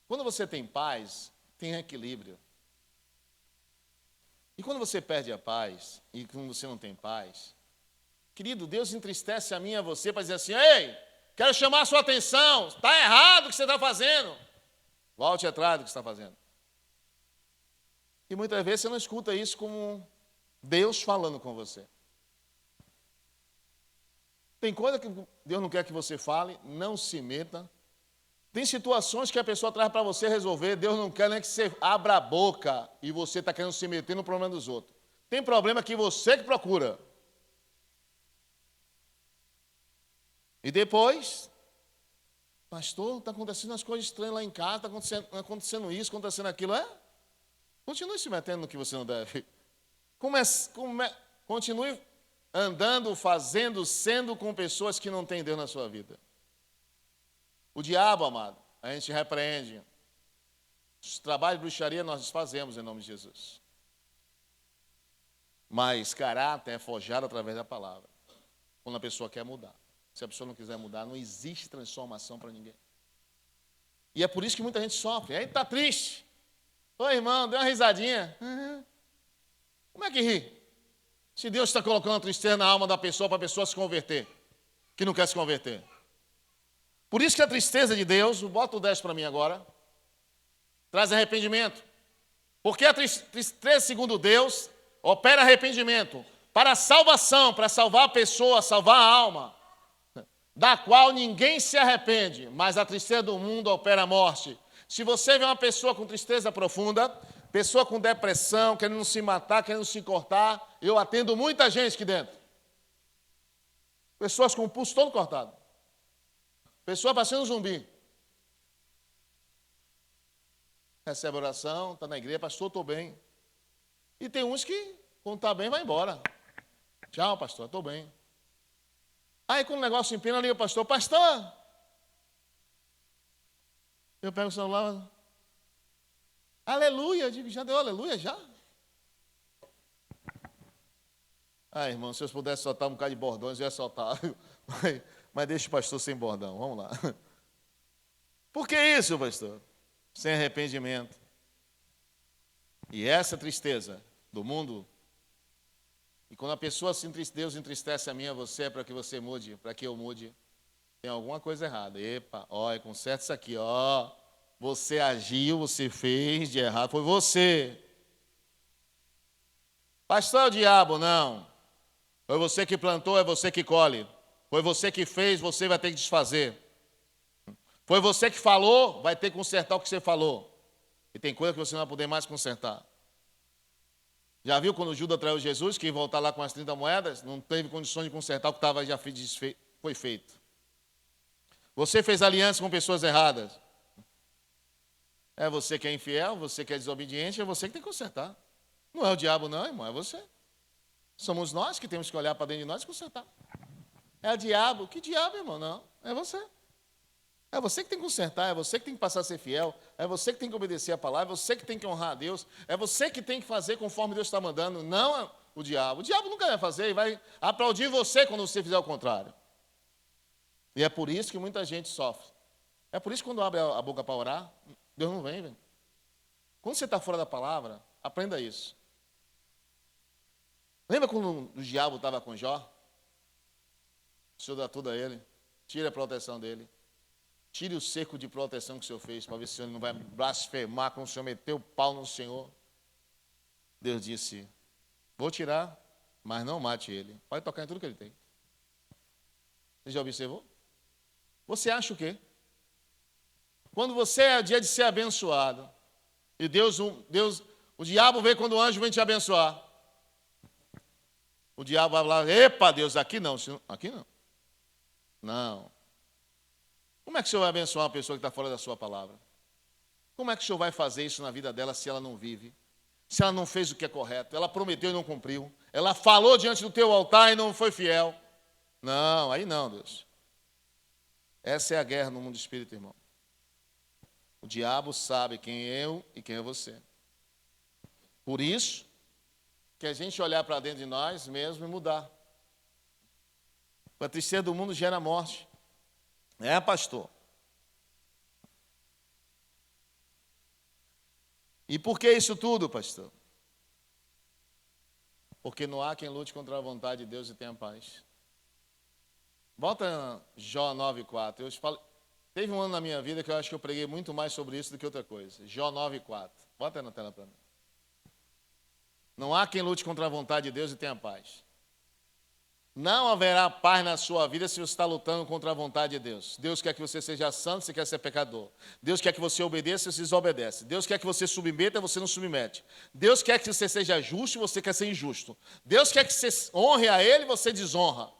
Quando você tem paz, tem equilíbrio. E quando você perde a paz, e quando você não tem paz, querido, Deus entristece a mim e a você para dizer assim: ei, quero chamar a sua atenção, está errado o que você está fazendo. Volte atrás do que você está fazendo. E muitas vezes você não escuta isso como Deus falando com você. Tem coisa que Deus não quer que você fale, não se meta. Tem situações que a pessoa traz para você resolver, Deus não quer nem que você abra a boca e você está querendo se meter no problema dos outros. Tem problema que você que procura. E depois, pastor, está acontecendo umas coisas estranhas lá em casa, está acontecendo isso, acontecendo aquilo. Continue se metendo no que você não deve. Continue andando, fazendo, sendo com pessoas que não têm Deus na sua vida. O diabo, amado, a gente repreende. Os trabalhos de bruxaria nós fazemos em nome de Jesus. Mas caráter é forjado através da palavra. Quando a pessoa quer mudar. Se a pessoa não quiser mudar, não existe transformação para ninguém. E é por isso que muita gente sofre. Aí está triste. Ô irmão, deu uma risadinha. Como é que ri? Se Deus está colocando tristeza na alma da pessoa para a pessoa se converter, que não quer se converter. Por isso que a tristeza de Deus, bota o 10 para mim agora, traz arrependimento. Porque a tristeza, segundo Deus, opera arrependimento para a salvação, para salvar a pessoa, salvar a alma, da qual ninguém se arrepende, mas a tristeza do mundo opera a morte. Se você vê uma pessoa com tristeza profunda, pessoa com depressão, querendo se matar, querendo se cortar, eu atendo muita gente aqui dentro. Pessoas com o pulso todo cortado. Pessoa parecendo um zumbi. Recebe oração, está na igreja, pastor, estou bem. E tem uns que, quando está bem, vai embora. Tchau, pastor, estou bem. Aí, quando o negócio empina, liga o pastor, pastor. Eu pego o celular, aleluia, eu digo, já deu aleluia, já? Irmão, se eu pudesse soltar um bocado de bordões, eu ia soltar. Mas deixa o pastor sem bordão, vamos lá. Por que isso, pastor? Sem arrependimento. E essa tristeza do mundo, e quando a pessoa Deus entristece a mim e a você, é para que você mude, para que eu mude, tem alguma coisa errada. Epa, conserta isso aqui, você agiu, você fez de errado, foi você. Pastor, é o diabo, não. Foi você que plantou, é você que colhe. Foi você que fez, você vai ter que desfazer. Foi você que falou, vai ter que consertar o que você falou. E tem coisa que você não vai poder mais consertar. Já viu quando Judas traiu Jesus, que ia voltar lá com as 30 moedas? Não teve condições de consertar o que já foi feito. Você fez aliança com pessoas erradas. É você que é infiel, você que é desobediente, é você que tem que consertar. Não é o diabo não, irmão, é você. Somos nós que temos que olhar para dentro de nós e consertar. É o diabo. Que diabo, irmão? Não, é você. É você que tem que consertar, é você que tem que passar a ser fiel, é você que tem que obedecer a palavra, é você que tem que honrar a Deus, é você que tem que fazer conforme Deus está mandando, não o diabo. O diabo nunca vai fazer e vai aplaudir você quando você fizer o contrário. E é por isso que muita gente sofre. É por isso que quando abre a boca para orar, Deus não vem, velho. Quando você está fora da palavra, aprenda isso. Lembra quando o diabo estava com Jó? O Senhor dá tudo a ele. Tire a proteção dele. Tire o cerco de proteção que o Senhor fez, para ver se ele não vai blasfemar quando o Senhor meteu o pau no Senhor. Deus disse, vou tirar, mas não mate ele. Pode tocar em tudo que ele tem. Você já observou? Você acha o quê? Quando você é dia de ser abençoado, e o diabo vê quando o anjo vem te abençoar. O diabo vai falar, epa, Deus, aqui não. Aqui não. Não. Como é que o Senhor vai abençoar uma pessoa que está fora da sua palavra? Como é que o Senhor vai fazer isso na vida dela se ela não vive? Se ela não fez o que é correto? Ela prometeu e não cumpriu. Ela falou diante do teu altar e não foi fiel. Não, aí não, Deus. Essa é a guerra no mundo espírita, irmão. O diabo sabe quem é eu e quem é você. Por isso, que a gente olhar para dentro de nós mesmo e mudar. A tristeza do mundo gera morte. É, pastor? E por que isso tudo, pastor? Porque não há quem lute contra a vontade de Deus e tenha paz. Volta Jó 9,4. Teve um ano na minha vida que eu acho que eu preguei muito mais sobre isso do que outra coisa. Jó 9,4. Bota aí na tela para mim. Não há quem lute contra a vontade de Deus e tenha paz. Não haverá paz na sua vida se você está lutando contra a vontade de Deus. Deus quer que você seja santo, você quer ser pecador. Deus quer que você obedeça, você desobedece. Deus quer que você submeta, você não submete. Deus quer que você seja justo, você quer ser injusto. Deus quer que você honre a Ele, você desonra.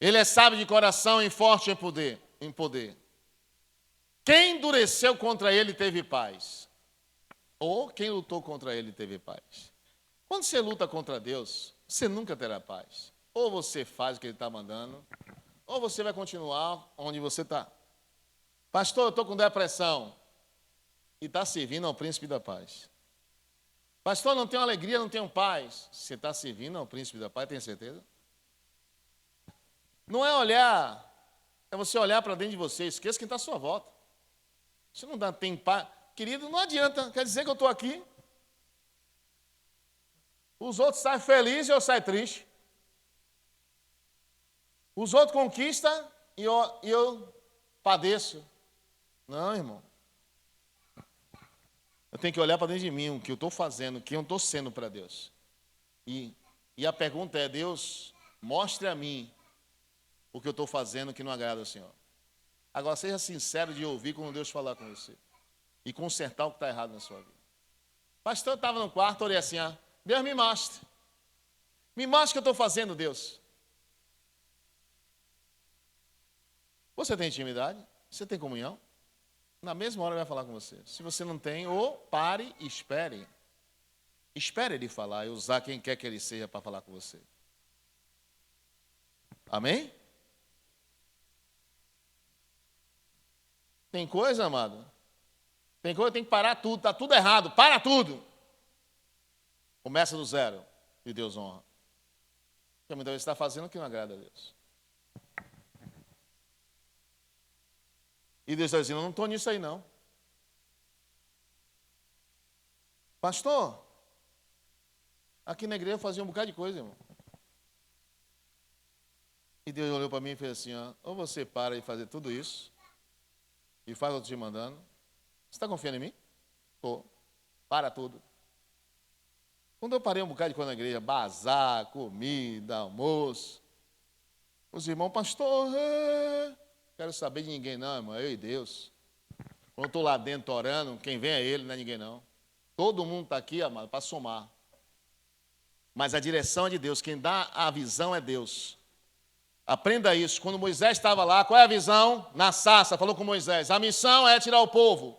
Ele é sábio de coração e forte em poder. Quem endureceu contra ele teve paz. Ou quem lutou contra ele teve paz. Quando você luta contra Deus, você nunca terá paz. Ou você faz o que Ele está mandando, ou você vai continuar onde você está. Pastor, eu estou com depressão. E está servindo ao príncipe da paz. Pastor, não tenho alegria, não tenho paz. Você está servindo ao príncipe da paz, tem certeza? Não é olhar, é você olhar para dentro de você, esqueça quem está à sua volta. Você não tem paz. Querido, não adianta, quer dizer que eu estou aqui. Os outros saem felizes e eu saio triste. Os outros conquistam e eu padeço. Não, irmão. Eu tenho que olhar para dentro de mim, o que eu estou fazendo, o que eu estou sendo para Deus. E a pergunta é, Deus, mostre a mim o que eu estou fazendo que não agrada ao Senhor. Agora, seja sincero de ouvir quando Deus falar com você. E consertar o que está errado na sua vida. Pastor, eu estava no quarto, orei assim, Deus me mostre. Me mostre o que eu estou fazendo, Deus. Você tem intimidade? Você tem comunhão? Na mesma hora ele vai falar com você. Se você não tem, ou pare e espere. Espere ele falar e usar quem quer que ele seja para falar com você. Amém? Tem coisa, amado? Tem coisa que tem que parar tudo, está tudo errado, para tudo. Começa do zero e Deus honra. Porque muitas vezes está fazendo o que não agrada a Deus. E Deus está dizendo, eu não estou nisso aí não. Pastor, aqui na igreja eu fazia um bocado de coisa, irmão. E Deus olhou para mim e fez assim, ou você para de fazer tudo isso, e faz o que eu estou te mandando. Você está confiando em mim? Estou. Para tudo. Quando eu parei um bocado de coisa na igreja, bazar, comida, almoço, os irmãos, pastor, quero saber de ninguém não, irmão, eu e Deus. Quando eu estou lá dentro orando, quem vem é Ele, não é ninguém não. Todo mundo está aqui, amado, para somar. Mas a direção é de Deus, quem dá a visão é Deus. Aprenda isso. Quando Moisés estava lá, qual é a visão? Na sarça, falou com Moisés. A missão é tirar o povo.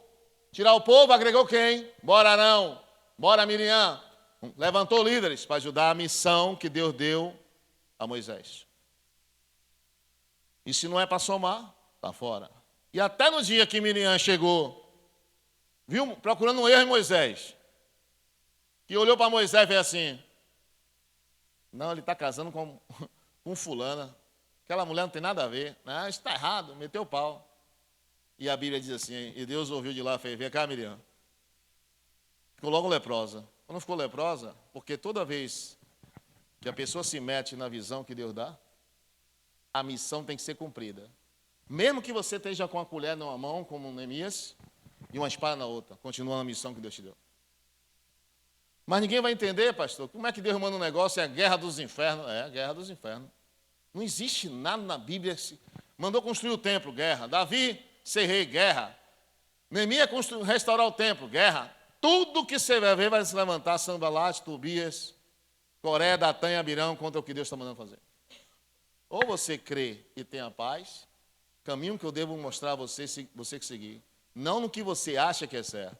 Tirar o povo, agregou quem? Bora Arão, bora Miriam. Levantou líderes para ajudar a missão que Deus deu a Moisés. E se não é para somar, está fora. E até no dia que Miriam chegou, viu, procurando um erro em Moisés, que olhou para Moisés e fez assim, não, ele está casando com fulana. Aquela mulher não tem nada a ver. Não, isso está errado, meteu o pau. E a Bíblia diz assim, e Deus ouviu de lá, fez, vem cá, Miriam. Ficou logo leprosa. Não ficou leprosa? Porque toda vez que a pessoa se mete na visão que Deus dá, a missão tem que ser cumprida. Mesmo que você esteja com a colher numa mão, como Neemias, e uma espada na outra, continua na missão que Deus te deu. Mas ninguém vai entender, pastor, como é que Deus manda um negócio, é a guerra dos infernos. É a guerra dos infernos. Não existe nada na Bíblia. Mandou construir o templo, guerra. Davi, ser rei, guerra. Neemias, restaurar o templo, guerra. Tudo que você vai ver vai se levantar, Sanbalate, Tobias, Coré, Datã e Abirão, contra o que Deus está mandando fazer. Ou você crê e tem a paz, caminho que eu devo mostrar a você, você que seguir. Não no que você acha que é certo.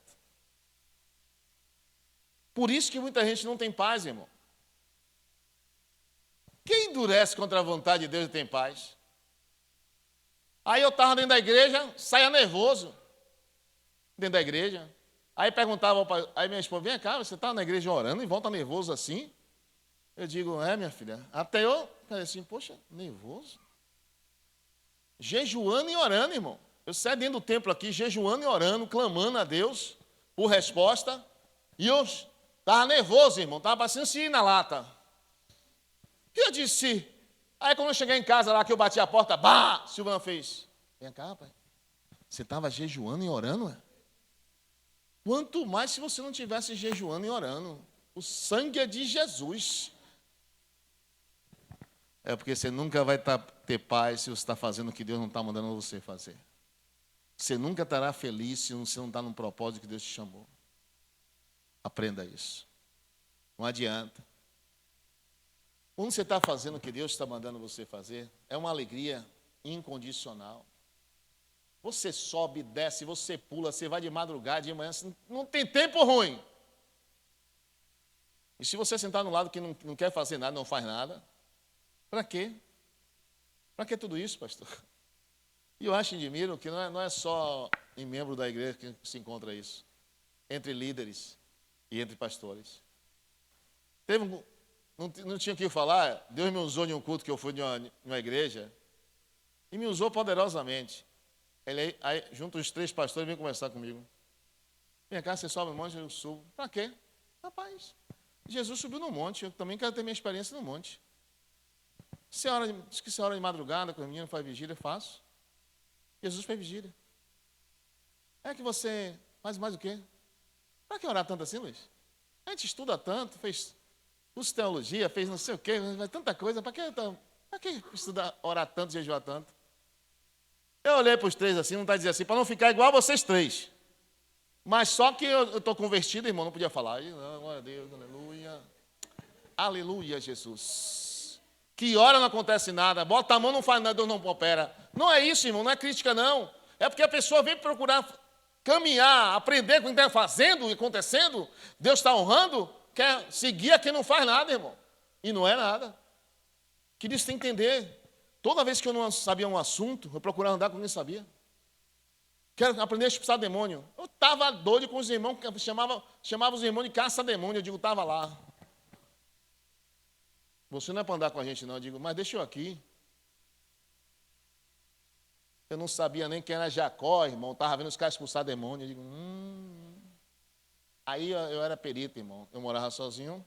Por isso que muita gente não tem paz, irmão. Quem endurece contra a vontade de Deus e tem paz? Aí eu estava dentro da igreja, saia nervoso. Dentro da igreja. Aí perguntava, aí minha esposa, vem cá, você está na igreja orando e volta nervoso assim? Eu digo, minha filha. Até eu falei assim, poxa, nervoso? Jejuando e orando, irmão. Eu saí dentro do templo aqui, jejuando e orando, clamando a Deus por resposta. E eu estava nervoso, irmão, estava parecendo se ir na lata. E eu disse, aí quando eu cheguei em casa lá, que eu bati a porta, bah! Silvana fez, vem cá, rapaz, você estava jejuando e orando, é? Quanto mais se você não estivesse jejuando e orando. O sangue é de Jesus. É porque você nunca vai ter paz se você está fazendo o que Deus não está mandando você fazer. Você nunca estará feliz se você não está no propósito que Deus te chamou. Aprenda isso. Não adianta. Quando você está fazendo o que Deus está mandando você fazer, é uma alegria incondicional. Você sobe, desce, você pula, você vai de madrugada, de manhã, não tem tempo ruim. E se você sentar no lado que não quer fazer nada, não faz nada, para quê? Para que tudo isso, pastor? E eu acho e admiro que não é só em membro da igreja que se encontra isso. Entre líderes e entre pastores. Não tinha o que falar, Deus me usou em um culto que eu fui de uma igreja e me usou poderosamente. Aí, junto os 3 pastores, vem conversar comigo. Vem cá, você sobe no monte, eu subo. Para quê? Rapaz, Jesus subiu no monte, eu também quero ter minha experiência no monte. Diz que você ora de madrugada, com a menina faz vigília, eu faço. Jesus fez vigília. É que você faz mais o quê? Para que orar tanto assim, Luiz? A gente estuda tanto, fez curso de teologia, fez não sei o quê, faz tanta coisa, para que estudar, orar tanto, jejuar tanto? Eu olhei para os 3 assim, não está dizendo assim, para não ficar igual a vocês 3. Mas só que eu estou convertido, irmão, não podia falar. Glória a Deus, aleluia. Aleluia, Jesus. Que hora não acontece nada, bota a mão, não faz nada, Deus não opera. Não é isso, irmão, não é crítica, não. É porque a pessoa vem procurar caminhar, aprender com o que está fazendo e acontecendo. Deus está honrando, quer seguir a quem não faz nada, irmão. E não é nada. Queria você entender. Toda vez que eu não sabia um assunto, eu procurava andar com quem sabia. Quero aprender a expulsar demônio. Eu estava doido com os irmãos, chamava os irmãos de caça-demônio. Eu digo, estava lá. Você não é para andar com a gente, não. Eu digo, mas deixa eu aqui. Eu não sabia nem quem era Jacó, irmão. Estava vendo os caras expulsar demônio. Eu digo, Aí eu era perito, irmão. Eu morava sozinho.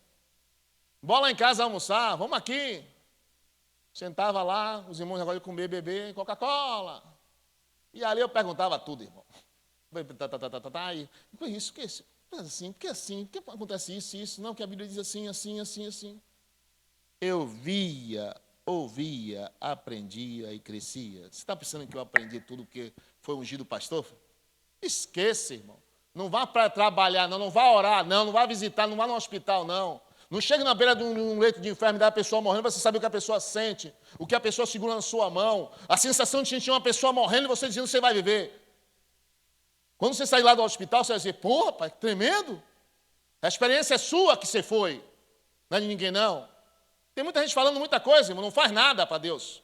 Bora lá em casa almoçar, vamos aqui. Sentava lá, os irmãos agora iam comer, beber, Coca-Cola. E ali eu perguntava tudo, irmão. E por isso, por que assim? Por que assim? Por que acontece isso, isso? Não, que a Bíblia diz assim, assim, assim, assim. Eu via, ouvia, aprendia e crescia. Você está pensando que eu aprendi tudo porque foi ungido pastor? Esqueça, irmão. Não vá para trabalhar, não vá orar, não vá visitar, não vá no hospital, não. Não chegue na beira de um leito de enfermidade, a pessoa morrendo, você sabe o que a pessoa sente, o que a pessoa segura na sua mão, a sensação de sentir uma pessoa morrendo e você dizendo que você vai viver. Quando você sair lá do hospital, você vai dizer, pô, rapaz, tremendo. A experiência é sua que você foi, não é de ninguém, não. Tem muita gente falando muita coisa, irmão, não faz nada para Deus.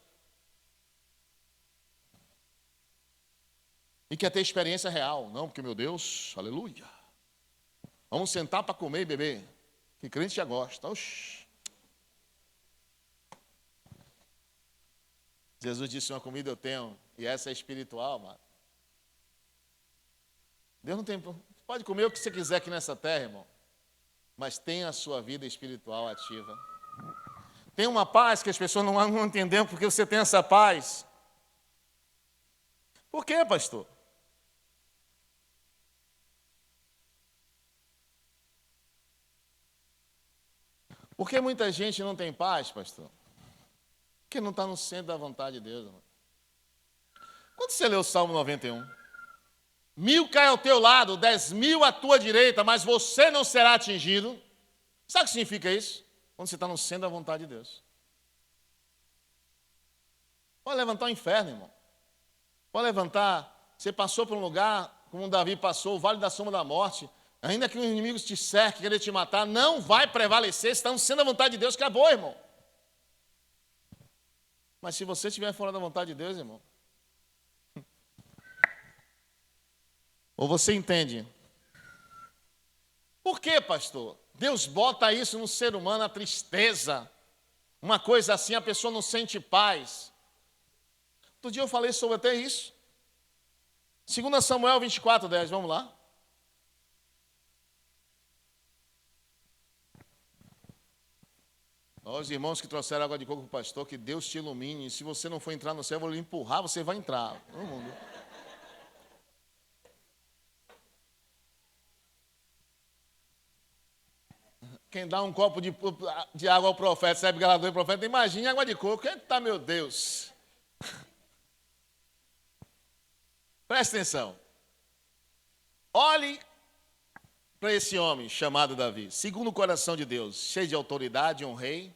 E quer ter experiência real. Não, porque, meu Deus, aleluia. Vamos sentar para comer e beber. Que crente já gosta. Oxi. Jesus disse, uma comida eu tenho, e essa é espiritual, mano. Deus não tem... Pode comer o que você quiser aqui nessa terra, irmão. mas tenha a sua vida espiritual ativa. Tem uma paz que as pessoas não entendem porque você tem essa paz. Por quê, pastor? Por que muita gente não tem paz, pastor? Porque não está no centro da vontade de Deus, irmão. Quando você lê o Salmo 91, 1.000 cai ao teu lado, 10.000 à tua direita, mas você não será atingido. Sabe o que significa isso? Quando você está no centro da vontade de Deus. Pode levantar o inferno, irmão. Pode levantar, você passou por um lugar, como Davi passou, o vale da sombra da morte, ainda que os inimigos te cerquem, querem te matar, não vai prevalecer, se está no centro da vontade de Deus, acabou, irmão. Mas se você estiver fora da vontade de Deus, irmão, ou você entende? Por que, pastor? Deus bota isso no ser humano, a tristeza. Uma coisa assim, a pessoa não sente paz. Outro dia eu falei sobre até isso. 2 Samuel 24:10, vamos lá. Ó, os irmãos que trouxeram água de coco para o pastor, que Deus te ilumine. E se você não for entrar no céu, eu vou lhe empurrar, você vai entrar. No mundo. Quem dá um copo de água ao profeta, serve galador e profeta, imagine água de coco. Quem está, meu Deus? Presta atenção. Olhe para esse homem chamado Davi, segundo o coração de Deus, cheio de autoridade, um rei,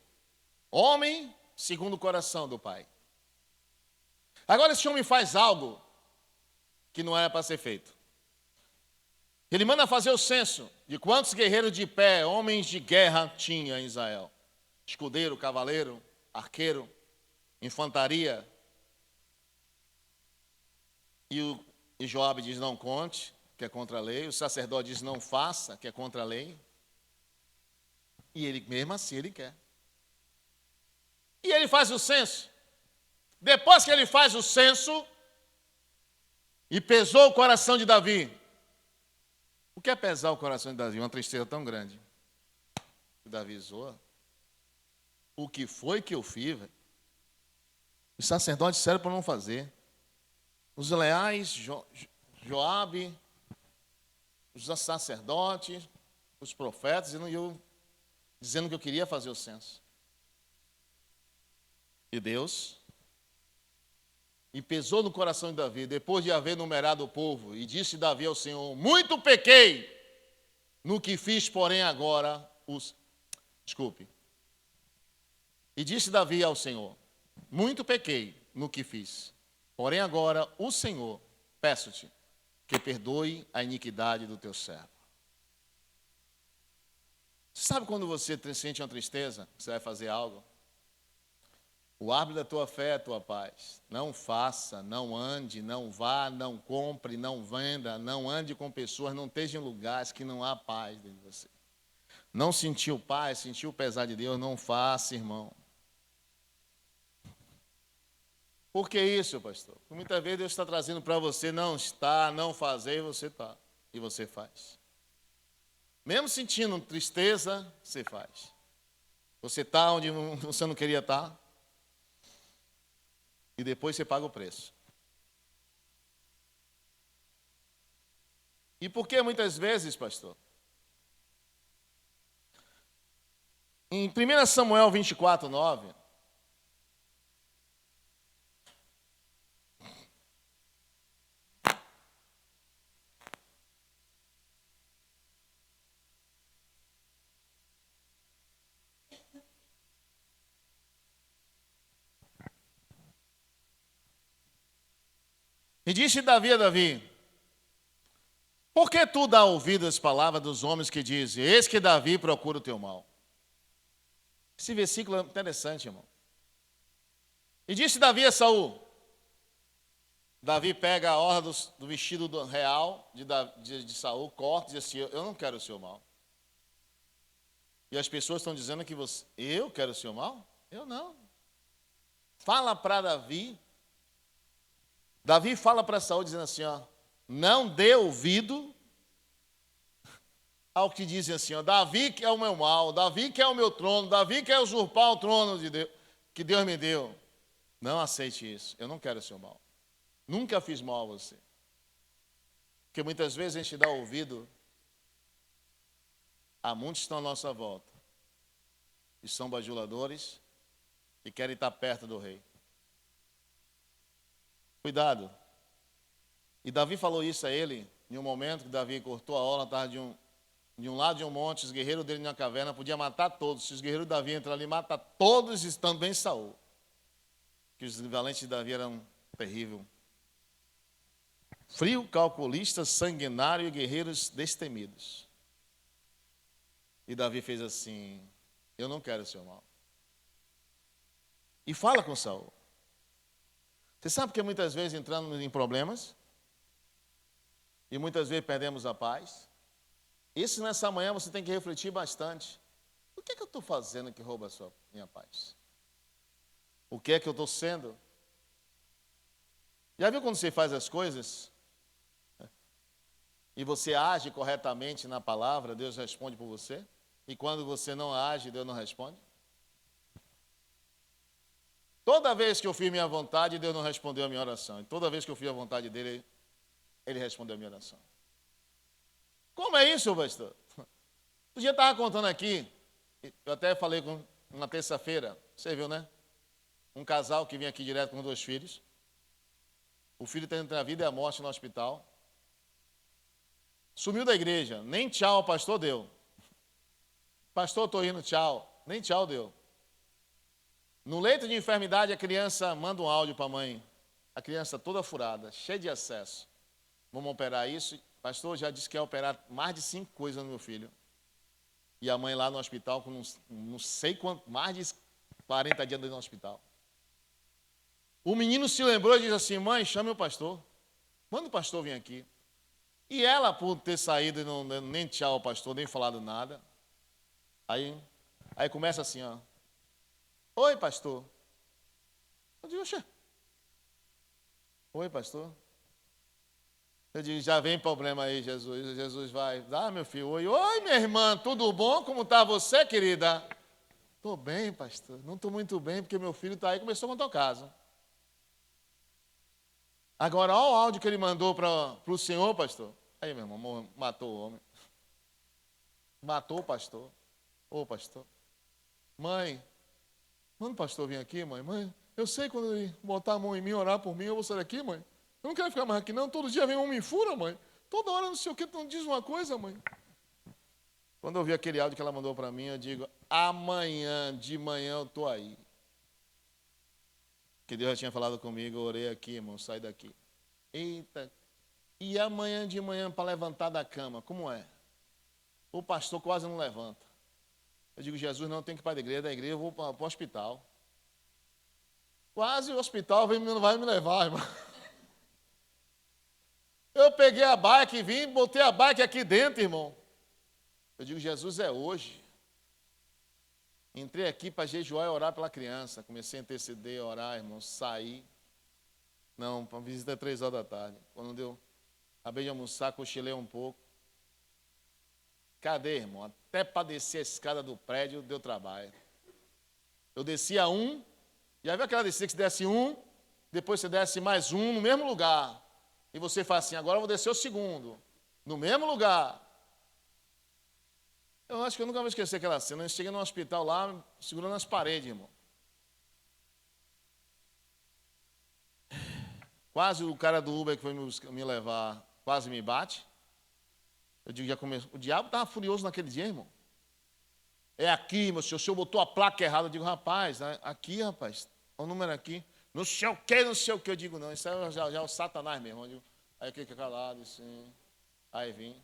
homem segundo o coração do Pai. Agora esse homem faz algo que não era para ser feito. Ele manda fazer o censo de quantos guerreiros de pé, homens de guerra, tinha em Israel. Escudeiro, cavaleiro, arqueiro, infantaria. E Joabe diz, não conte, que é contra a lei. O sacerdote diz, não faça, que é contra a lei. E ele, mesmo assim, ele quer. E ele faz o censo. Depois que ele faz o censo, e pesou o coração de Davi. O que é pesar o coração de Davi? Uma tristeza tão grande. O Davi zoa. O que foi que eu fiz? Véio? Os sacerdotes disseram para não fazer. Os leais, Joabe, os sacerdotes, os profetas, e eu dizendo que eu queria fazer o censo. E Deus, e pesou no coração de Davi, depois de haver numerado o povo, e disse Davi ao Senhor, muito pequei no que fiz, porém agora Desculpe. E disse Davi ao Senhor, muito pequei no que fiz, porém agora o Senhor, peço-te, que perdoe a iniquidade do teu servo. Você sabe quando você sente uma tristeza, que você vai fazer algo? O árbitro da tua fé é a tua paz. Não faça, não ande, não vá, não compre, não venda, não ande com pessoas, não esteja em lugares que não há paz dentro de você. Não sentiu paz, sentiu o pesar de Deus, não faça, irmão. Por que isso, pastor? Porque muitas vezes Deus está trazendo para você, não está, não fazer, e você está. E você faz. Mesmo sentindo tristeza, você faz. Você está onde você não queria estar. E depois você paga o preço. E por que muitas vezes, pastor? Em 1 Samuel 24:9, e disse Davi a Davi, por que tu dá ouvido às palavras dos homens que dizem, eis que Davi procura o teu mal? Esse versículo é interessante, irmão. E disse Davi a Saul, Davi pega a orla do vestido real de Saul, corta e diz assim, eu não quero o seu mal. E as pessoas estão dizendo que eu quero o seu mal? Eu não. Fala para Davi. Davi fala para Saul dizendo assim, ó, não dê ouvido ao que dizem assim, ó, Davi quer o meu mal, Davi quer o meu trono, Davi quer usurpar o trono de Deus, que Deus me deu. Não aceite isso, eu não quero o seu mal. Nunca fiz mal a você. Porque muitas vezes a gente dá ouvido a muitos que estão à nossa volta, e são bajuladores, e querem estar perto do rei. Cuidado. E Davi falou isso a ele, em um momento que Davi cortou a orla, estava de um lado de um monte, os guerreiros dele na caverna, podia matar todos. Se os guerreiros de Davi entram ali, mata todos, estando bem Saul. Que os valentes de Davi eram terríveis. Frio, calculista, sanguinário e guerreiros destemidos. E Davi fez assim, eu não quero o seu mal. E fala com Saul. Você sabe que muitas vezes entramos em problemas, e muitas vezes perdemos a paz. Isso nessa manhã você tem que refletir bastante. O que é que eu estou fazendo que rouba a minha paz? O que é que eu estou sendo? Já viu quando você faz as coisas e você age corretamente na palavra, Deus responde por você? E quando você não age, Deus não responde? Toda vez que eu fiz minha vontade, Deus não respondeu a minha oração. E toda vez que eu fiz a vontade dele, ele respondeu a minha oração. Como é isso, pastor? Um dia eu estava contando aqui, eu até falei na terça-feira, você viu, né? Um casal que vinha aqui direto com 2 filhos. O filho está entre a vida e a morte no hospital. Sumiu da igreja, nem tchau o pastor deu. Pastor, estou indo, tchau. Nem tchau deu. No leito de enfermidade, a criança manda um áudio para a mãe. A criança toda furada, cheia de acesso. Vamos operar isso. Pastor, já disse que ia operar mais de 5 coisas no meu filho. E a mãe lá no hospital, com não sei quanto, mais de 40 dias no hospital. O menino se lembrou e disse assim, mãe, chame o pastor. Manda o pastor vir aqui. E ela, por ter saído e não, nem tchau ao pastor, nem falado nada, aí começa assim, ó. Oi, pastor. Eu digo, oxê. Oi, pastor. Eu digo, já vem problema aí, Jesus. Jesus vai. Ah, meu filho, oi. Oi, minha irmã, tudo bom? Como está você, querida? Estou bem, pastor. Não estou muito bem, porque meu filho está aí e começou a contar o caso. Agora, olha o áudio que ele mandou para o senhor, pastor. Aí, meu irmão, matou o homem. Matou o pastor. Ô, pastor. Mãe, manda o pastor vir aqui, mãe. Mãe, eu sei quando ele botar a mão em mim, orar por mim, eu vou sair daqui, mãe. Eu não quero ficar mais aqui, não. Todo dia vem um me fura, mãe. Toda hora não sei o que, não diz uma coisa, mãe. Quando eu vi aquele áudio que ela mandou para mim, eu digo, amanhã, de manhã eu estou aí. Que Deus já tinha falado comigo, eu orei aqui, irmão, sai daqui. Eita, e amanhã de manhã para levantar da cama, como é? O pastor quase não levanta. Eu digo, Jesus, não, eu tenho que ir para a igreja eu vou para o hospital. Quase o hospital não vai me levar, irmão. Eu peguei a bike, vim, botei a bike aqui dentro, irmão. Eu digo, Jesus, é hoje. Entrei aqui para jejuar e orar pela criança. Comecei a interceder, a orar, irmão, saí. Não, para visita 3 horas da tarde. Quando deu, acabei de almoçar, cochilei um pouco. Cadê, irmão? Até para descer a escada do prédio, deu trabalho. Eu descia 1, já viu aquela descida que você desce 1, depois você desce mais 1 no mesmo lugar. E você faz assim, agora eu vou descer o 2º, no mesmo lugar. Eu acho que eu nunca vou esquecer aquela cena. Eu cheguei no hospital lá, segurando as paredes, irmão. Quase o cara do Uber que foi me levar, quase me bate. Eu digo, já começou. O diabo estava furioso naquele dia, irmão. É aqui, meu senhor. O senhor botou a placa errada. Eu digo, rapaz, aqui, rapaz. Olha o número aqui. Não sei o que, não sei o que. Eu digo, não, isso é já é o Satanás mesmo. Eu digo, aí eu fiquei calado, assim. Aí vim.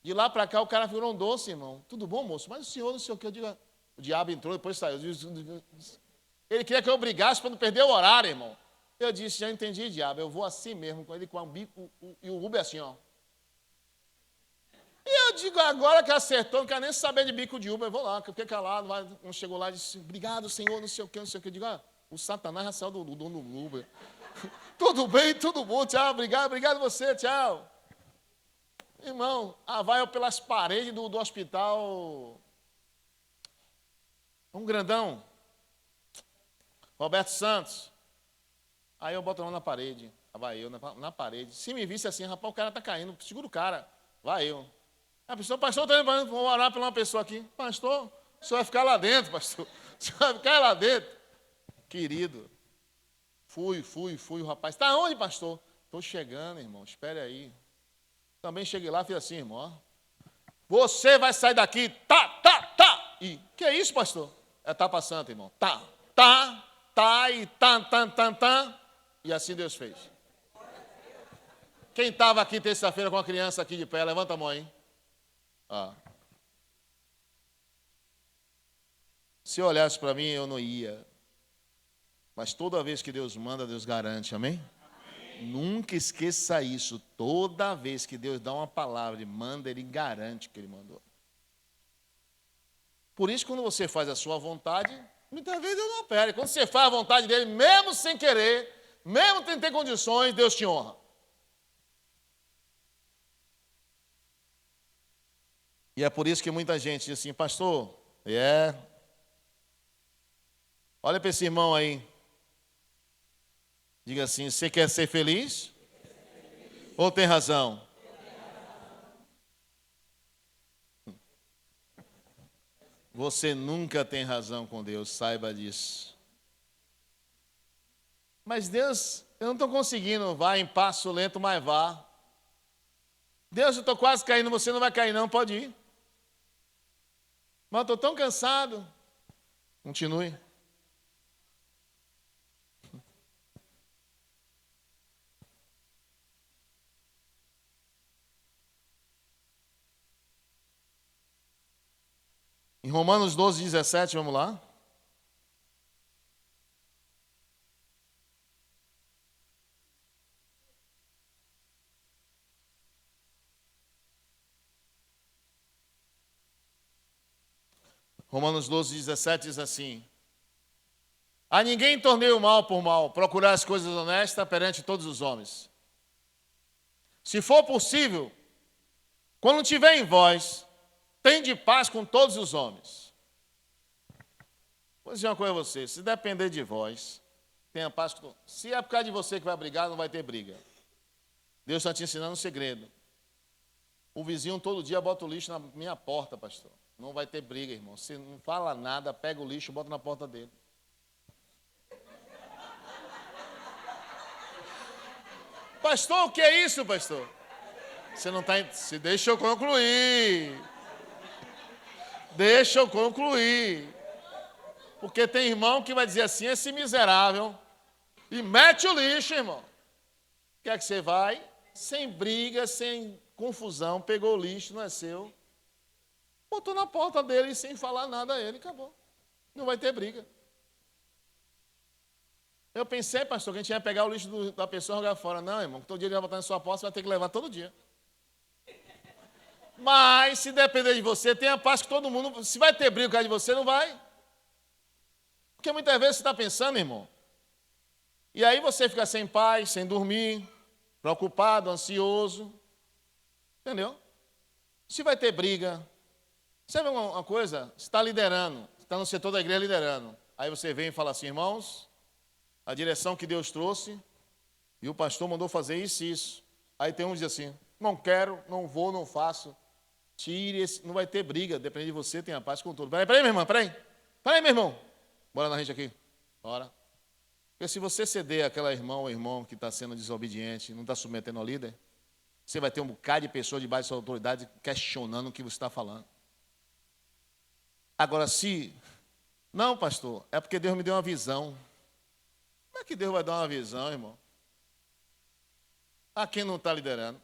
De lá para cá, o cara virou um doce, irmão. Tudo bom, moço? Mas o senhor, não sei o que. Eu digo, o diabo entrou, depois saiu. Ele queria que eu brigasse para não perder o horário, irmão. Eu disse, já entendi, diabo. Eu vou assim mesmo, com ele com o bico e o Uber assim, ó. E eu digo, agora que acertou, não quero nem saber de bico de Uber, eu vou lá, que eu fiquei calado, não chegou lá e disse, obrigado, senhor, não sei o que, não sei o que. Eu digo, o Satanás já saiu do dono do Uber. Tudo bem, tudo bom, tchau, obrigado você, tchau. Irmão, vai pelas paredes do hospital. Um grandão. Roberto Santos. Aí eu boto a mão na parede. Vai eu na parede. Se me visse assim, rapaz, o cara está caindo. Segura o cara. Vai eu. A pessoa, pastor, vou orar por uma pessoa aqui. Pastor, o senhor vai ficar lá dentro, pastor. O senhor vai ficar lá dentro. Querido. Fui. O rapaz, está onde, pastor? Estou chegando, irmão. Espere aí. Também cheguei lá e fiz assim, irmão. Ó. Você vai sair daqui. Tá. E que é isso, pastor? É tapa santa, irmão. Tá. E tan. E assim Deus fez. Quem estava aqui terça-feira com a criança aqui de pé, levanta a mão aí. Se olhasse para mim, eu não ia. Mas toda vez que Deus manda, Deus garante, amém? Nunca esqueça isso. Toda vez que Deus dá uma palavra e manda, Ele garante que Ele mandou. Por isso, quando você faz a sua vontade, muitas vezes Deus não opera. Quando você faz a vontade dEle, mesmo sem querer, mesmo sem ter condições, Deus te honra. E é por isso que muita gente diz assim, pastor, olha para esse irmão aí. Diga assim, você quer ser feliz? Ou tem razão? Você nunca tem razão com Deus, saiba disso. Mas Deus, eu não estou conseguindo, vá em passo lento, mas vá. Deus, eu estou quase caindo, você não vai cair não, pode ir. Mas eu estou tão cansado. Continue. Em Romanos 12, 17, vamos lá. Romanos 12, 17 diz assim: a ninguém tornei o mal por mal, procurar as coisas honestas perante todos os homens. Se for possível, quando tiver em vós, tende paz com todos os homens. Vou dizer uma coisa a você, se depender de vós, tenha paz com todos. Se é por causa de você que vai brigar, não vai ter briga. Deus está te ensinando um segredo. O vizinho todo dia bota o lixo na minha porta, pastor. Não vai ter briga, irmão. Você não fala nada, pega o lixo e bota na porta dele. Pastor, o que é isso, pastor? Você não está... Se deixa eu concluir. Deixa eu concluir. Porque tem irmão que vai dizer assim, esse miserável, e mete o lixo, irmão. Quer que você vai? Sem briga, sem confusão, pegou o lixo, não é seu. Botou na porta dele sem falar nada a ele, acabou. Não vai ter briga. Eu pensei, pastor, que a gente ia pegar o lixo da pessoa e jogar fora. Não, irmão, todo dia ele vai botar na sua porta, você vai ter que levar todo dia. Mas, se depender de você, tenha paz com todo mundo. Se vai ter briga por causa de você, não vai. Porque muitas vezes você está pensando, irmão. E aí você fica sem paz, sem dormir, preocupado, ansioso. Entendeu? Se vai ter briga. Sabe uma coisa? Você está liderando, está no setor da igreja liderando. Aí você vem e fala assim, irmãos, a direção que Deus trouxe, e o pastor mandou fazer isso e isso. Aí tem um que diz assim, não quero, não vou, não faço. Tire esse, não vai ter briga, depende de você, tenha paz com tudo. Peraí, minha irmã, peraí, meu irmão. Bora na gente aqui, bora. Porque se você ceder àquela irmã ou irmão que está sendo desobediente, não está submetendo ao líder, você vai ter um bocado de pessoas debaixo de sua autoridade questionando o que você está falando. Agora, se... Não, pastor, é porque Deus me deu uma visão. Como é que Deus vai dar uma visão, irmão? A quem não está liderando?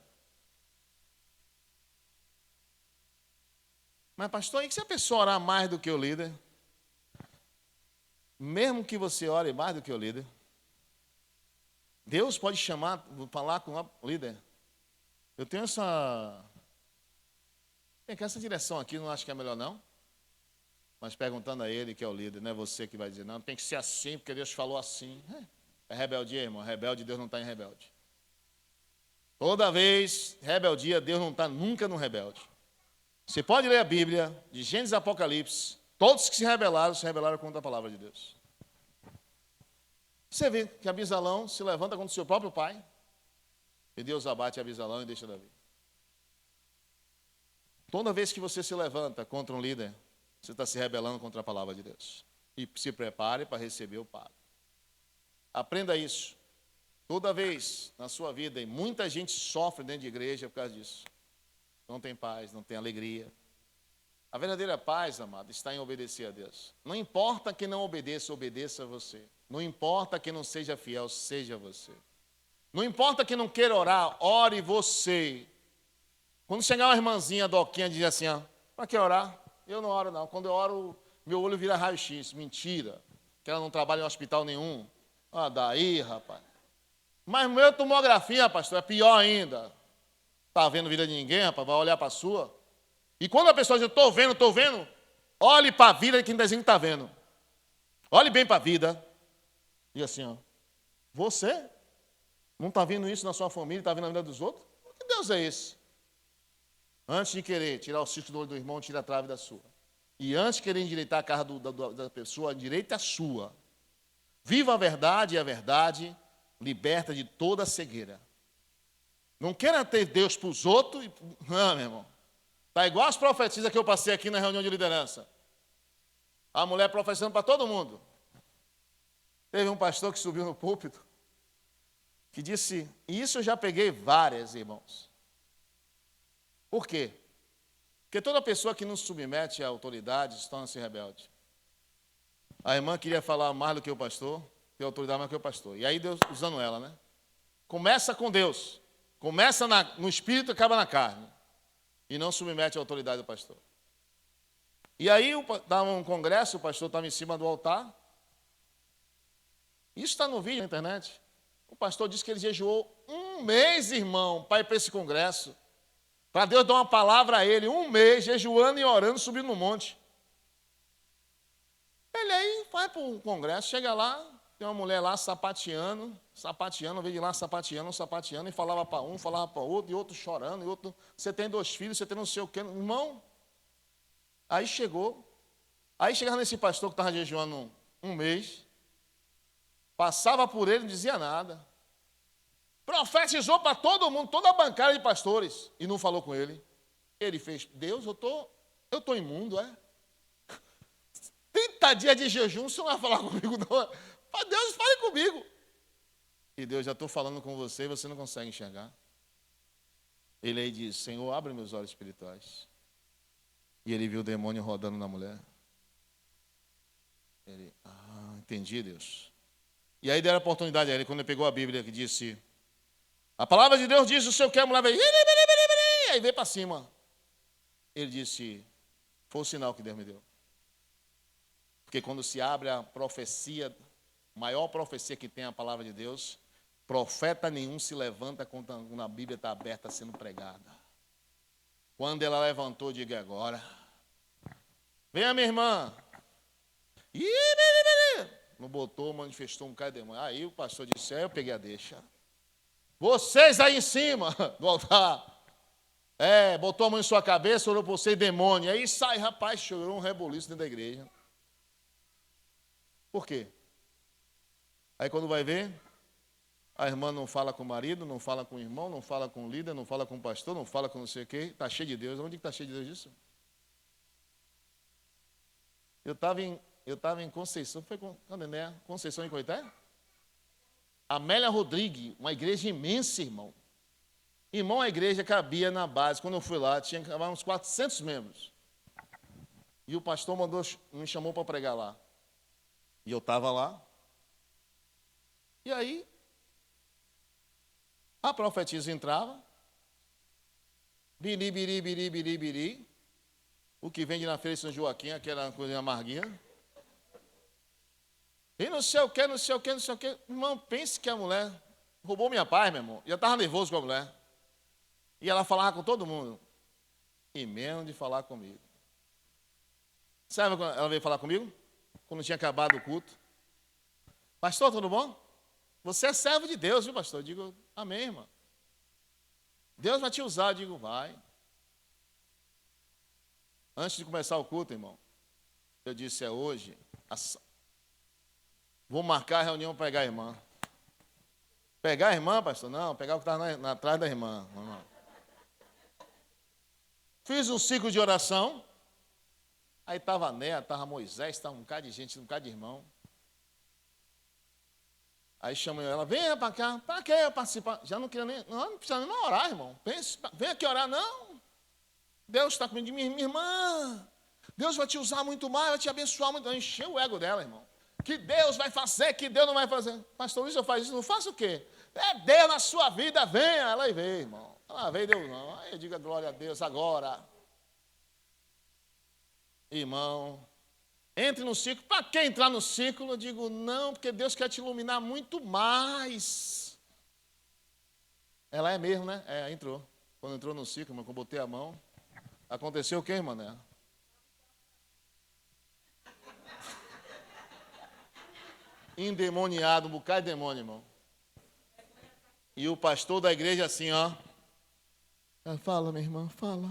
Mas, pastor, e se a pessoa orar mais do que o líder? Mesmo que você ore mais do que o líder, Deus pode falar com o líder. Eu tenho essa direção aqui, não acho que é melhor não. Mas perguntando a ele, que é o líder, não é você que vai dizer, não, tem que ser assim, porque Deus falou assim. É rebeldia, irmão, rebelde, Deus não está em rebelde. Toda vez, rebeldia, Deus não está nunca no rebelde. Você pode ler a Bíblia, de Gênesis e Apocalipse, todos que se rebelaram contra a palavra de Deus. Você vê que Abisalão se levanta contra o seu próprio pai, e Deus abate Abisalão e deixa Davi. Toda vez que você se levanta contra um líder, você está se rebelando contra a palavra de Deus. E se prepare para receber o pago. Aprenda isso. Toda vez na sua vida, e muita gente sofre dentro de igreja por causa disso. Não tem paz, não tem alegria. A verdadeira paz, amado, está em obedecer a Deus. Não importa que não obedeça, obedeça a você. Não importa que não seja fiel, seja você. Não importa que não queira orar, ore você. Quando chegar uma irmãzinha doquinha diz assim, ó, para que orar? Eu não oro não. Quando eu oro, meu olho vira raio-x. Mentira. Que ela não trabalha em hospital nenhum. Ah, daí, rapaz. Mas meu tomografia, pastor, é pior ainda. Está vendo vida de ninguém, rapaz? Vai olhar para a sua. E quando a pessoa diz, estou vendo, olhe para a vida de quem está dizendo que está vendo. Olhe bem para a vida. E assim, ó, você não está vendo isso na sua família, está vendo na vida dos outros? Que Deus é esse? Antes de querer tirar o cisco do olho do irmão, tira a trave da sua. E antes de querer endireitar a carro da pessoa, endireita a sua. Viva a verdade, e a verdade liberta de toda a cegueira. Não queira ter Deus para os outros. Não, meu irmão. Está igual as profecias que eu passei aqui na reunião de liderança. A mulher profetizando para todo mundo. Teve um pastor que subiu no púlpito, que disse, e isso eu já peguei várias, irmãos. Por quê? Porque toda pessoa que não se submete à autoridade torna-se rebelde. A irmã queria falar mais do que o pastor, ter autoridade mais do que o pastor. E aí Deus, usando ela, né? Começa com Deus. Começa no espírito e acaba na carne. E não submete à autoridade do pastor. E aí, estava um congresso, o pastor estava em cima do altar. Isso está no vídeo na internet. O pastor disse que ele jejuou 1 mês, irmão, para ir para esse congresso. Para Deus dar uma palavra a ele, 1 mês, jejuando e orando, subindo no monte. Ele aí vai para o congresso, chega lá, tem uma mulher lá sapateando, veio de lá sapateando, e falava para um, falava para outro, e outro chorando, e outro, você tem 2 filhos, você tem não sei o quê, irmão. Aí chegava nesse pastor que estava jejuando 1 mês, passava por ele, não dizia nada. Profetizou para todo mundo, toda a bancada de pastores, e não falou com ele. Ele fez, Deus, eu tô imundo, é? 30 dias de jejum, você não vai falar comigo, não. Mas Deus, fale comigo. E Deus, já estou falando com você e você não consegue enxergar. Ele aí diz, Senhor, abre meus olhos espirituais. E ele viu o demônio rodando na mulher. Ele, entendi, Deus. E aí deram a oportunidade a ele, quando ele pegou a Bíblia, que disse, a palavra de Deus diz, o seu quer, a mulher veio, aí veio para cima. Ele disse, foi o sinal que Deus me deu. Porque quando se abre a profecia, maior profecia que tem a palavra de Deus, profeta nenhum se levanta quando a Bíblia está aberta sendo pregada. Quando ela levantou, diga agora. Venha, minha irmã. Não botou, manifestou um cara de demônio. Aí o pastor disse, eu peguei a deixa. Vocês aí em cima do altar. Botou a mão em sua cabeça, orou por você, demônio. Aí sai, rapaz, chorou um reboliço dentro da igreja. Por quê? Aí quando vai ver, a irmã não fala com o marido, não fala com o irmão, não fala com o líder, não fala com o pastor, não fala com não sei o quê. Está cheio de Deus. Onde está cheio de Deus disso? Eu estava em Conceição, foi com Candené, Conceição em Coité? Amélia Rodrigues, uma igreja imensa, irmão. Irmão, a igreja cabia na base. Quando eu fui lá, tinha uns 400 membros. E o pastor me chamou para pregar lá. E eu estava lá. E aí, a profetisa entrava. Biri. O que vende na feira de São Joaquim, aquela coisa amarguinha. E não sei o que. Irmão, pense que a mulher roubou minha paz, meu irmão. Já estava nervoso com a mulher. E ela falava com todo mundo. E menos de falar comigo. Sabe quando ela veio falar comigo? Quando tinha acabado o culto. Pastor, tudo bom? Você é servo de Deus, viu, pastor? Eu digo, amém, irmão. Deus vai te usar. Eu digo, vai. Antes de começar o culto, irmão, eu disse, é hoje. Vou marcar a reunião para pegar a irmã. Pegar a irmã, pastor? Não, pegar o que estava atrás da irmã. Não. Fiz um ciclo de oração. Aí estava a Néa, estava Moisés, estava um bocado de gente, um bocado de irmão. Aí chamou ela, venha para cá. Para que eu participar? Já não queria nem, não precisa nem orar, irmão. Vem aqui orar, não. Deus está comigo, minha irmã. Deus vai te usar muito mais, vai te abençoar muito. Encheu o ego dela, irmão. Que Deus vai fazer, que Deus não vai fazer. Pastor Luiz, eu faço isso, não faço o quê? É Deus na sua vida, venha. Ela veio, irmão. Ela veio, Deus não. Aí eu digo glória a Deus agora. Irmão, entre no ciclo. Para que entrar no ciclo? Eu digo, não, porque Deus quer te iluminar muito mais. Ela é mesmo, né? É, entrou. Quando entrou no ciclo, irmão, que eu botei a mão, aconteceu o quê, irmão? Né? Endemoniado, um bocado de demônio, irmão. E o pastor da igreja assim, ó. Fala, minha irmã, fala.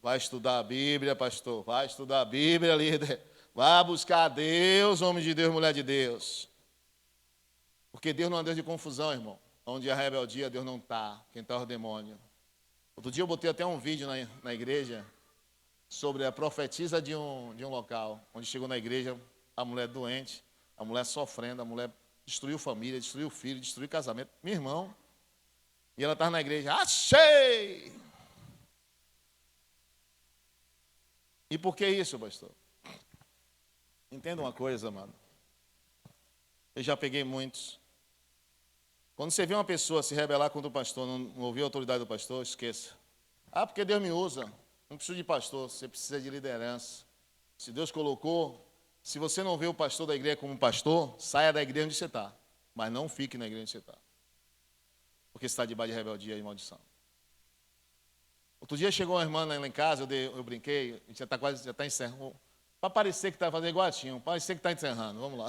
Vai estudar a Bíblia, pastor. Vai estudar a Bíblia, líder. Vai buscar a Deus, homem de Deus, mulher de Deus. Porque Deus não é Deus de confusão, irmão. Onde a rebeldia, Deus não está. Quem está é o demônio. Outro dia eu botei até um vídeo na igreja sobre a profetisa de um local. Onde chegou na igreja a mulher doente, a mulher sofrendo, a mulher destruiu família, destruiu filho, destruiu casamento. Meu irmão. E ela estava na igreja. Achei! E por que isso, pastor? Entenda uma coisa, amado. Eu já peguei muitos. Quando você vê uma pessoa se rebelar contra o pastor, não ouvir a autoridade do pastor, esqueça. Ah, porque Deus me usa. Não preciso de pastor, você precisa de liderança. Se Deus colocou, se você não vê o pastor da igreja como pastor, saia da igreja onde você está. Mas não fique na igreja onde você está. Porque você está debaixo de rebeldia e maldição. Outro dia chegou uma irmã lá em casa, eu brinquei, a gente já está encerrando. Para parecer que está fazendo iguatinho, parecer que está encerrando, vamos lá.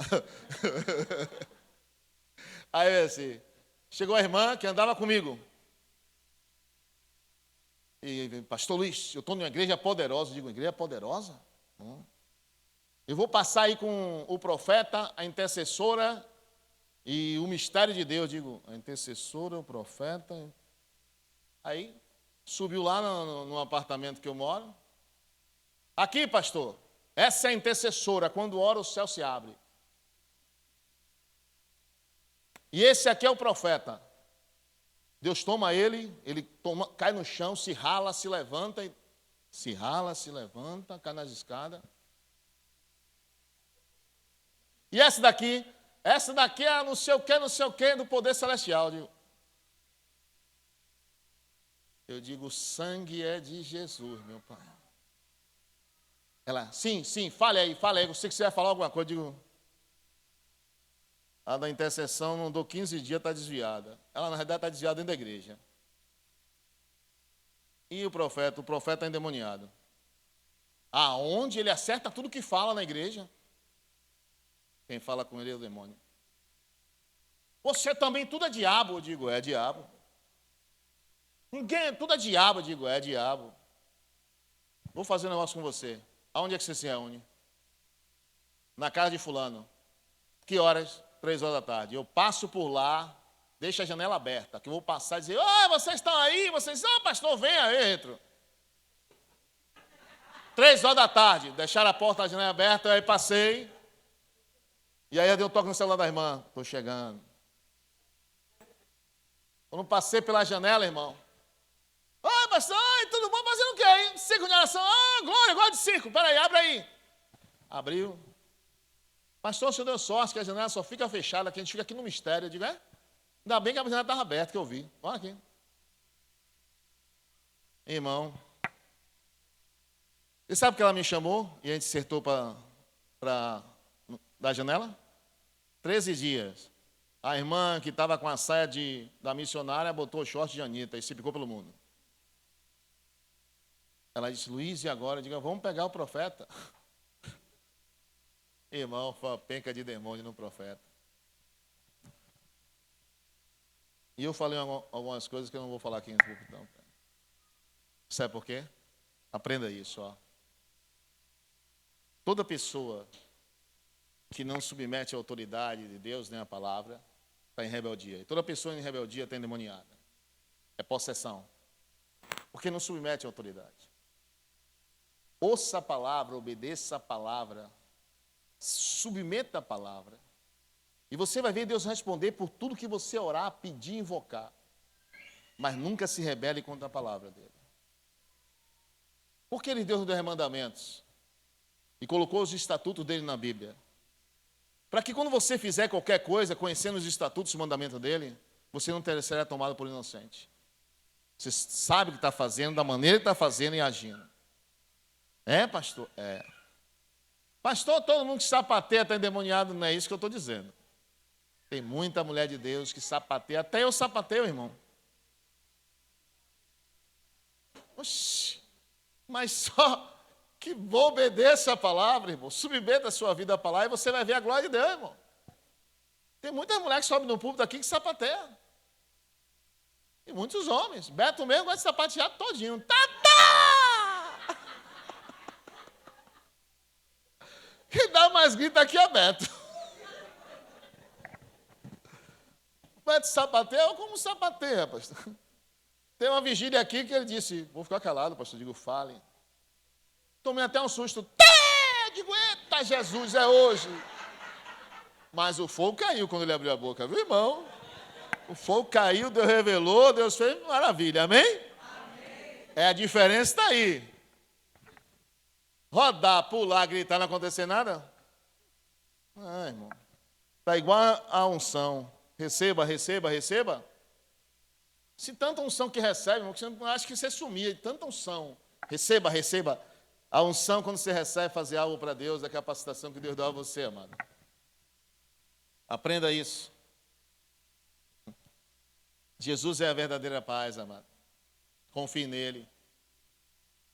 Aí assim, chegou a irmã que andava comigo. E, pastor Luiz, eu estou numa igreja poderosa. Eu digo, igreja poderosa? Eu vou passar aí com o profeta, a intercessora e o mistério de Deus. Eu digo, a intercessora, o profeta. Aí, subiu lá no apartamento que eu moro. Aqui, pastor, essa é a intercessora. Quando ora, o céu se abre. E esse aqui é o profeta. Deus toma ele cai no chão, se rala, se levanta, cai nas escadas. E essa daqui é não sei o que, do poder celestial. Eu digo, o sangue é de Jesus, meu pai. Ela, sim, fale aí. Eu sei que você vai falar alguma coisa. Eu digo, a da intercessão, não dou 15 dias, está desviada. Ela, na verdade, está desviada dentro da igreja. E o profeta é endemoniado. Aonde ele acerta tudo que fala na igreja. Quem fala com ele é o demônio. Você também, tudo é diabo. Eu digo, é diabo. Tudo é diabo. Eu digo, é diabo. Vou fazer um negócio com você. Aonde é que você se reúne? Na casa de fulano. Que horas? 3 horas da tarde. Eu passo por lá, deixo a janela aberta, que eu vou passar e dizer, vocês estão aí? Vocês, pastor, venha, eu entro. 3 horas da tarde, deixaram a porta da janela aberta, aí passei. E aí eu dei um toque no celular da irmã. Estou chegando. Quando passei pela janela, irmão. Oi, pastor, tudo bom? Fazendo o quê aí? Círculo de oração. Glória, gosto de círculo. Peraí, abre aí. Abriu. Pastor, o senhor deu sorte que a janela só fica fechada, que a gente fica aqui no mistério. Eu digo, ainda bem que a janela estava aberta, que eu vi. Olha aqui. Irmão. E sabe o que ela me chamou? E a gente acertou da janela? 13 dias. A irmã que estava com a saia da missionária botou o short de Anitta e se picou pelo mundo. Ela disse, Luiz, e agora? Eu digo, vamos pegar o profeta. Irmão, foi uma penca de demônio no profeta. E eu falei algumas coisas que eu não vou falar aqui no púlpito, não. Sabe por quê? Aprenda isso, ó. Toda pessoa que não submete à autoridade de Deus nem à palavra está em rebeldia. E toda pessoa em rebeldia está endemoniada. É possessão. Porque não submete à autoridade. Ouça a palavra, obedeça a palavra, submeta a palavra. E você vai ver Deus responder por tudo que você orar, pedir, invocar. Mas nunca se rebele contra a palavra dele. Por que ele deu os 10 mandamentos? E colocou os estatutos dele na Bíblia. Para que quando você fizer qualquer coisa, conhecendo os estatutos e os mandamentos dele, você não será tomado por inocente. Você sabe o que está fazendo, da maneira que está fazendo e agindo. É, pastor? É. Pastor, todo mundo que sapateia está endemoniado, não é isso que eu estou dizendo. Tem muita mulher de Deus que sapateia, até eu sapateio, irmão. Oxi, mas só que vou obedecer a palavra, irmão. Submeta a sua vida à palavra e você vai ver a glória de Deus, irmão. Tem muita mulher que sobe no púlpito aqui que sapateia. E muitos homens. Beto mesmo gosta de sapatear todinho. Tatá! Quem dá mais grito aqui é Beto. Beto sapateia ou como sapateia, pastor? Tem uma vigília aqui que ele disse, vou ficar calado, pastor, digo, fale. Tomei até um susto. Digo, eita, Jesus, é hoje. Mas o fogo caiu quando ele abriu a boca, viu, irmão? O fogo caiu, Deus revelou, Deus fez maravilha, amém? Amém. É, a diferença está aí. Rodar, pular, gritar, não acontecer nada? Ah, irmão. Está igual a unção. Receba, receba, receba. Se tanta unção que recebe, irmão, você não acha que você sumia de tanta unção. Receba, receba. A unção, quando você recebe fazer algo para Deus, é a capacitação que Deus dá a você, amado. Aprenda isso. Jesus é a verdadeira paz, amado. Confie nele.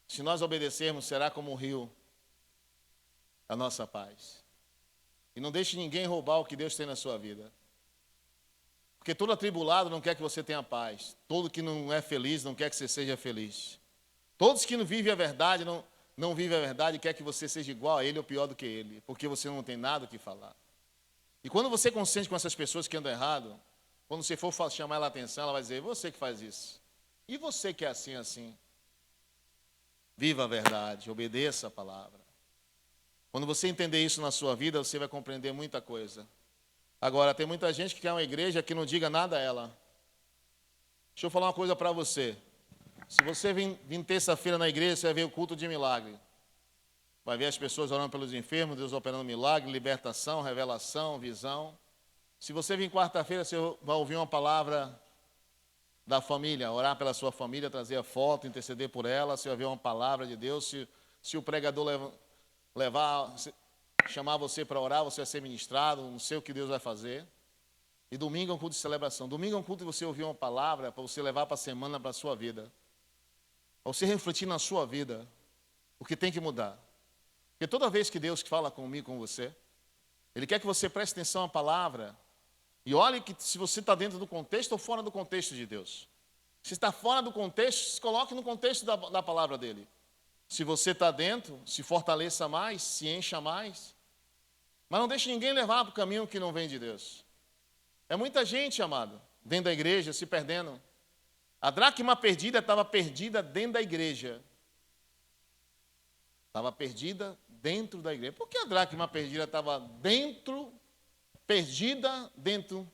Se nós obedecermos, será como um rio a nossa paz. E não deixe ninguém roubar o que Deus tem na sua vida. Porque todo atribulado não quer que você tenha paz. Todo que não é feliz não quer que você seja feliz. Todos que não vivem a verdade, não vivem a verdade, quer que você seja igual a ele ou pior do que ele. Porque você não tem nada o que falar. E quando você consente com essas pessoas que andam errado, quando você for chamar ela a atenção, ela vai dizer, você que faz isso. E você que é assim, assim. Viva a verdade, obedeça a palavra. Quando você entender isso na sua vida, você vai compreender muita coisa. Agora, tem muita gente que quer uma igreja que não diga nada a ela. Deixa eu falar uma coisa para você. Se você vir terça-feira na igreja, você vai ver o culto de milagre. Vai ver as pessoas orando pelos enfermos, Deus operando milagre, libertação, revelação, visão. Se você vir quarta-feira, você vai ouvir uma palavra da família, orar pela sua família, trazer a foto, interceder por ela. Você vai ver uma palavra de Deus. Se o pregador chamar você para orar, você vai ser ministrado, não sei o que Deus vai fazer. E domingo é um culto de celebração. Domingo é um culto de você ouvir uma palavra para você levar para a semana, para a sua vida. Para você refletir na sua vida o que tem que mudar. Porque toda vez que Deus fala comigo, com você, Ele quer que você preste atenção à palavra e olhe que se você está dentro do contexto ou fora do contexto de Deus. Se está fora do contexto, se coloque no contexto da palavra dEle. Se você está dentro, se fortaleça mais, se encha mais. Mas não deixe ninguém levar para o caminho que não vem de Deus. É muita gente, amado, dentro da igreja, se perdendo. A dracma perdida estava perdida dentro da igreja. Estava perdida dentro da igreja. Por que a dracma perdida estava perdida dentro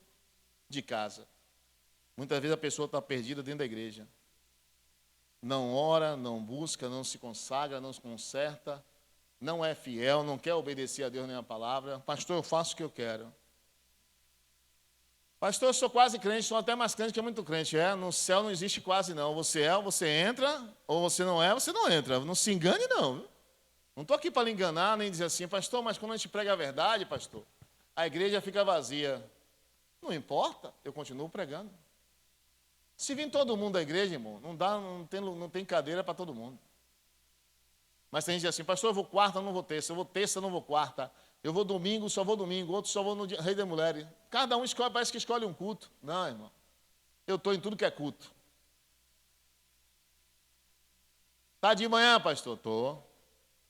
de casa? Muitas vezes a pessoa está perdida dentro da igreja. Não ora, não busca, não se consagra, não se conserta, não é fiel, não quer obedecer a Deus nem a palavra. Pastor, eu faço o que eu quero. Pastor, eu sou quase crente, sou até mais crente que muito crente. No céu não existe quase não. Você entra, ou você não entra. Não se engane não. Não estou aqui para lhe enganar, nem dizer assim, pastor, mas quando a gente prega a verdade, pastor, a igreja fica vazia. Não importa, eu continuo pregando. Se vir todo mundo da igreja, irmão, não tem cadeira para todo mundo. Mas tem gente assim, pastor, eu vou quarta, não vou terça, eu vou terça, não vou quarta, eu vou domingo, só vou domingo, outro só vou no Rei da Mulher. Cada um escolhe, parece que escolhe um culto. Não, irmão. Eu estou em tudo que é culto. Está de manhã, pastor? Estou.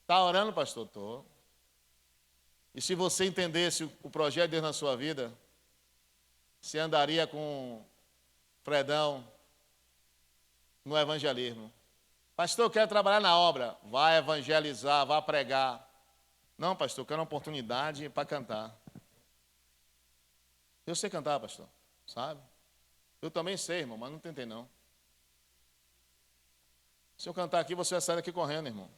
Está orando, pastor? Estou. E se você entendesse o projeto de Deus na sua vida, você andaria com Fredão no evangelismo. Pastor, eu quero trabalhar na obra. Vai evangelizar, vai pregar. Não, pastor, eu quero uma oportunidade para cantar. Eu sei cantar, pastor, sabe? Eu também sei, irmão, mas não tentei não. Se eu cantar aqui, você vai sair daqui correndo, irmão.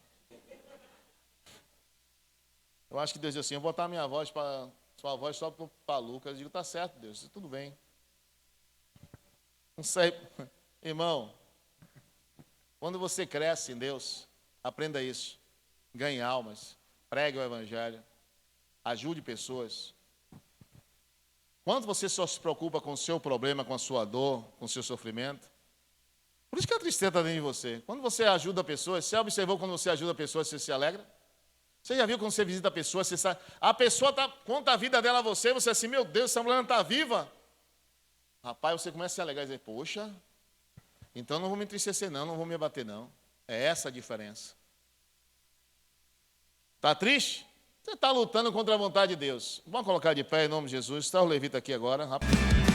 Eu acho que Deus diz assim, eu vou botar minha voz para sua voz só para Lucas. Eu digo, tá certo, Deus, tudo bem. Não sei, irmão. Quando você cresce em Deus, aprenda isso. Ganhe almas, pregue o evangelho, ajude pessoas. Quando você só se preocupa com o seu problema, com a sua dor, com o seu sofrimento, por isso que a tristeza está dentro de você. Quando você ajuda pessoas, você observou quando você ajuda pessoas, você se alegra? Você já viu quando você visita a pessoa, você sabe, a pessoa conta a vida dela a você, você assim, meu Deus, essa mulher não está viva. Rapaz, você começa a se alegrar e dizer, poxa, então não vou me entristecer não vou me abater não. É essa a diferença. Está triste? Você está lutando contra a vontade de Deus. Vamos colocar de pé em nome de Jesus. Está o levita aqui agora, rápido.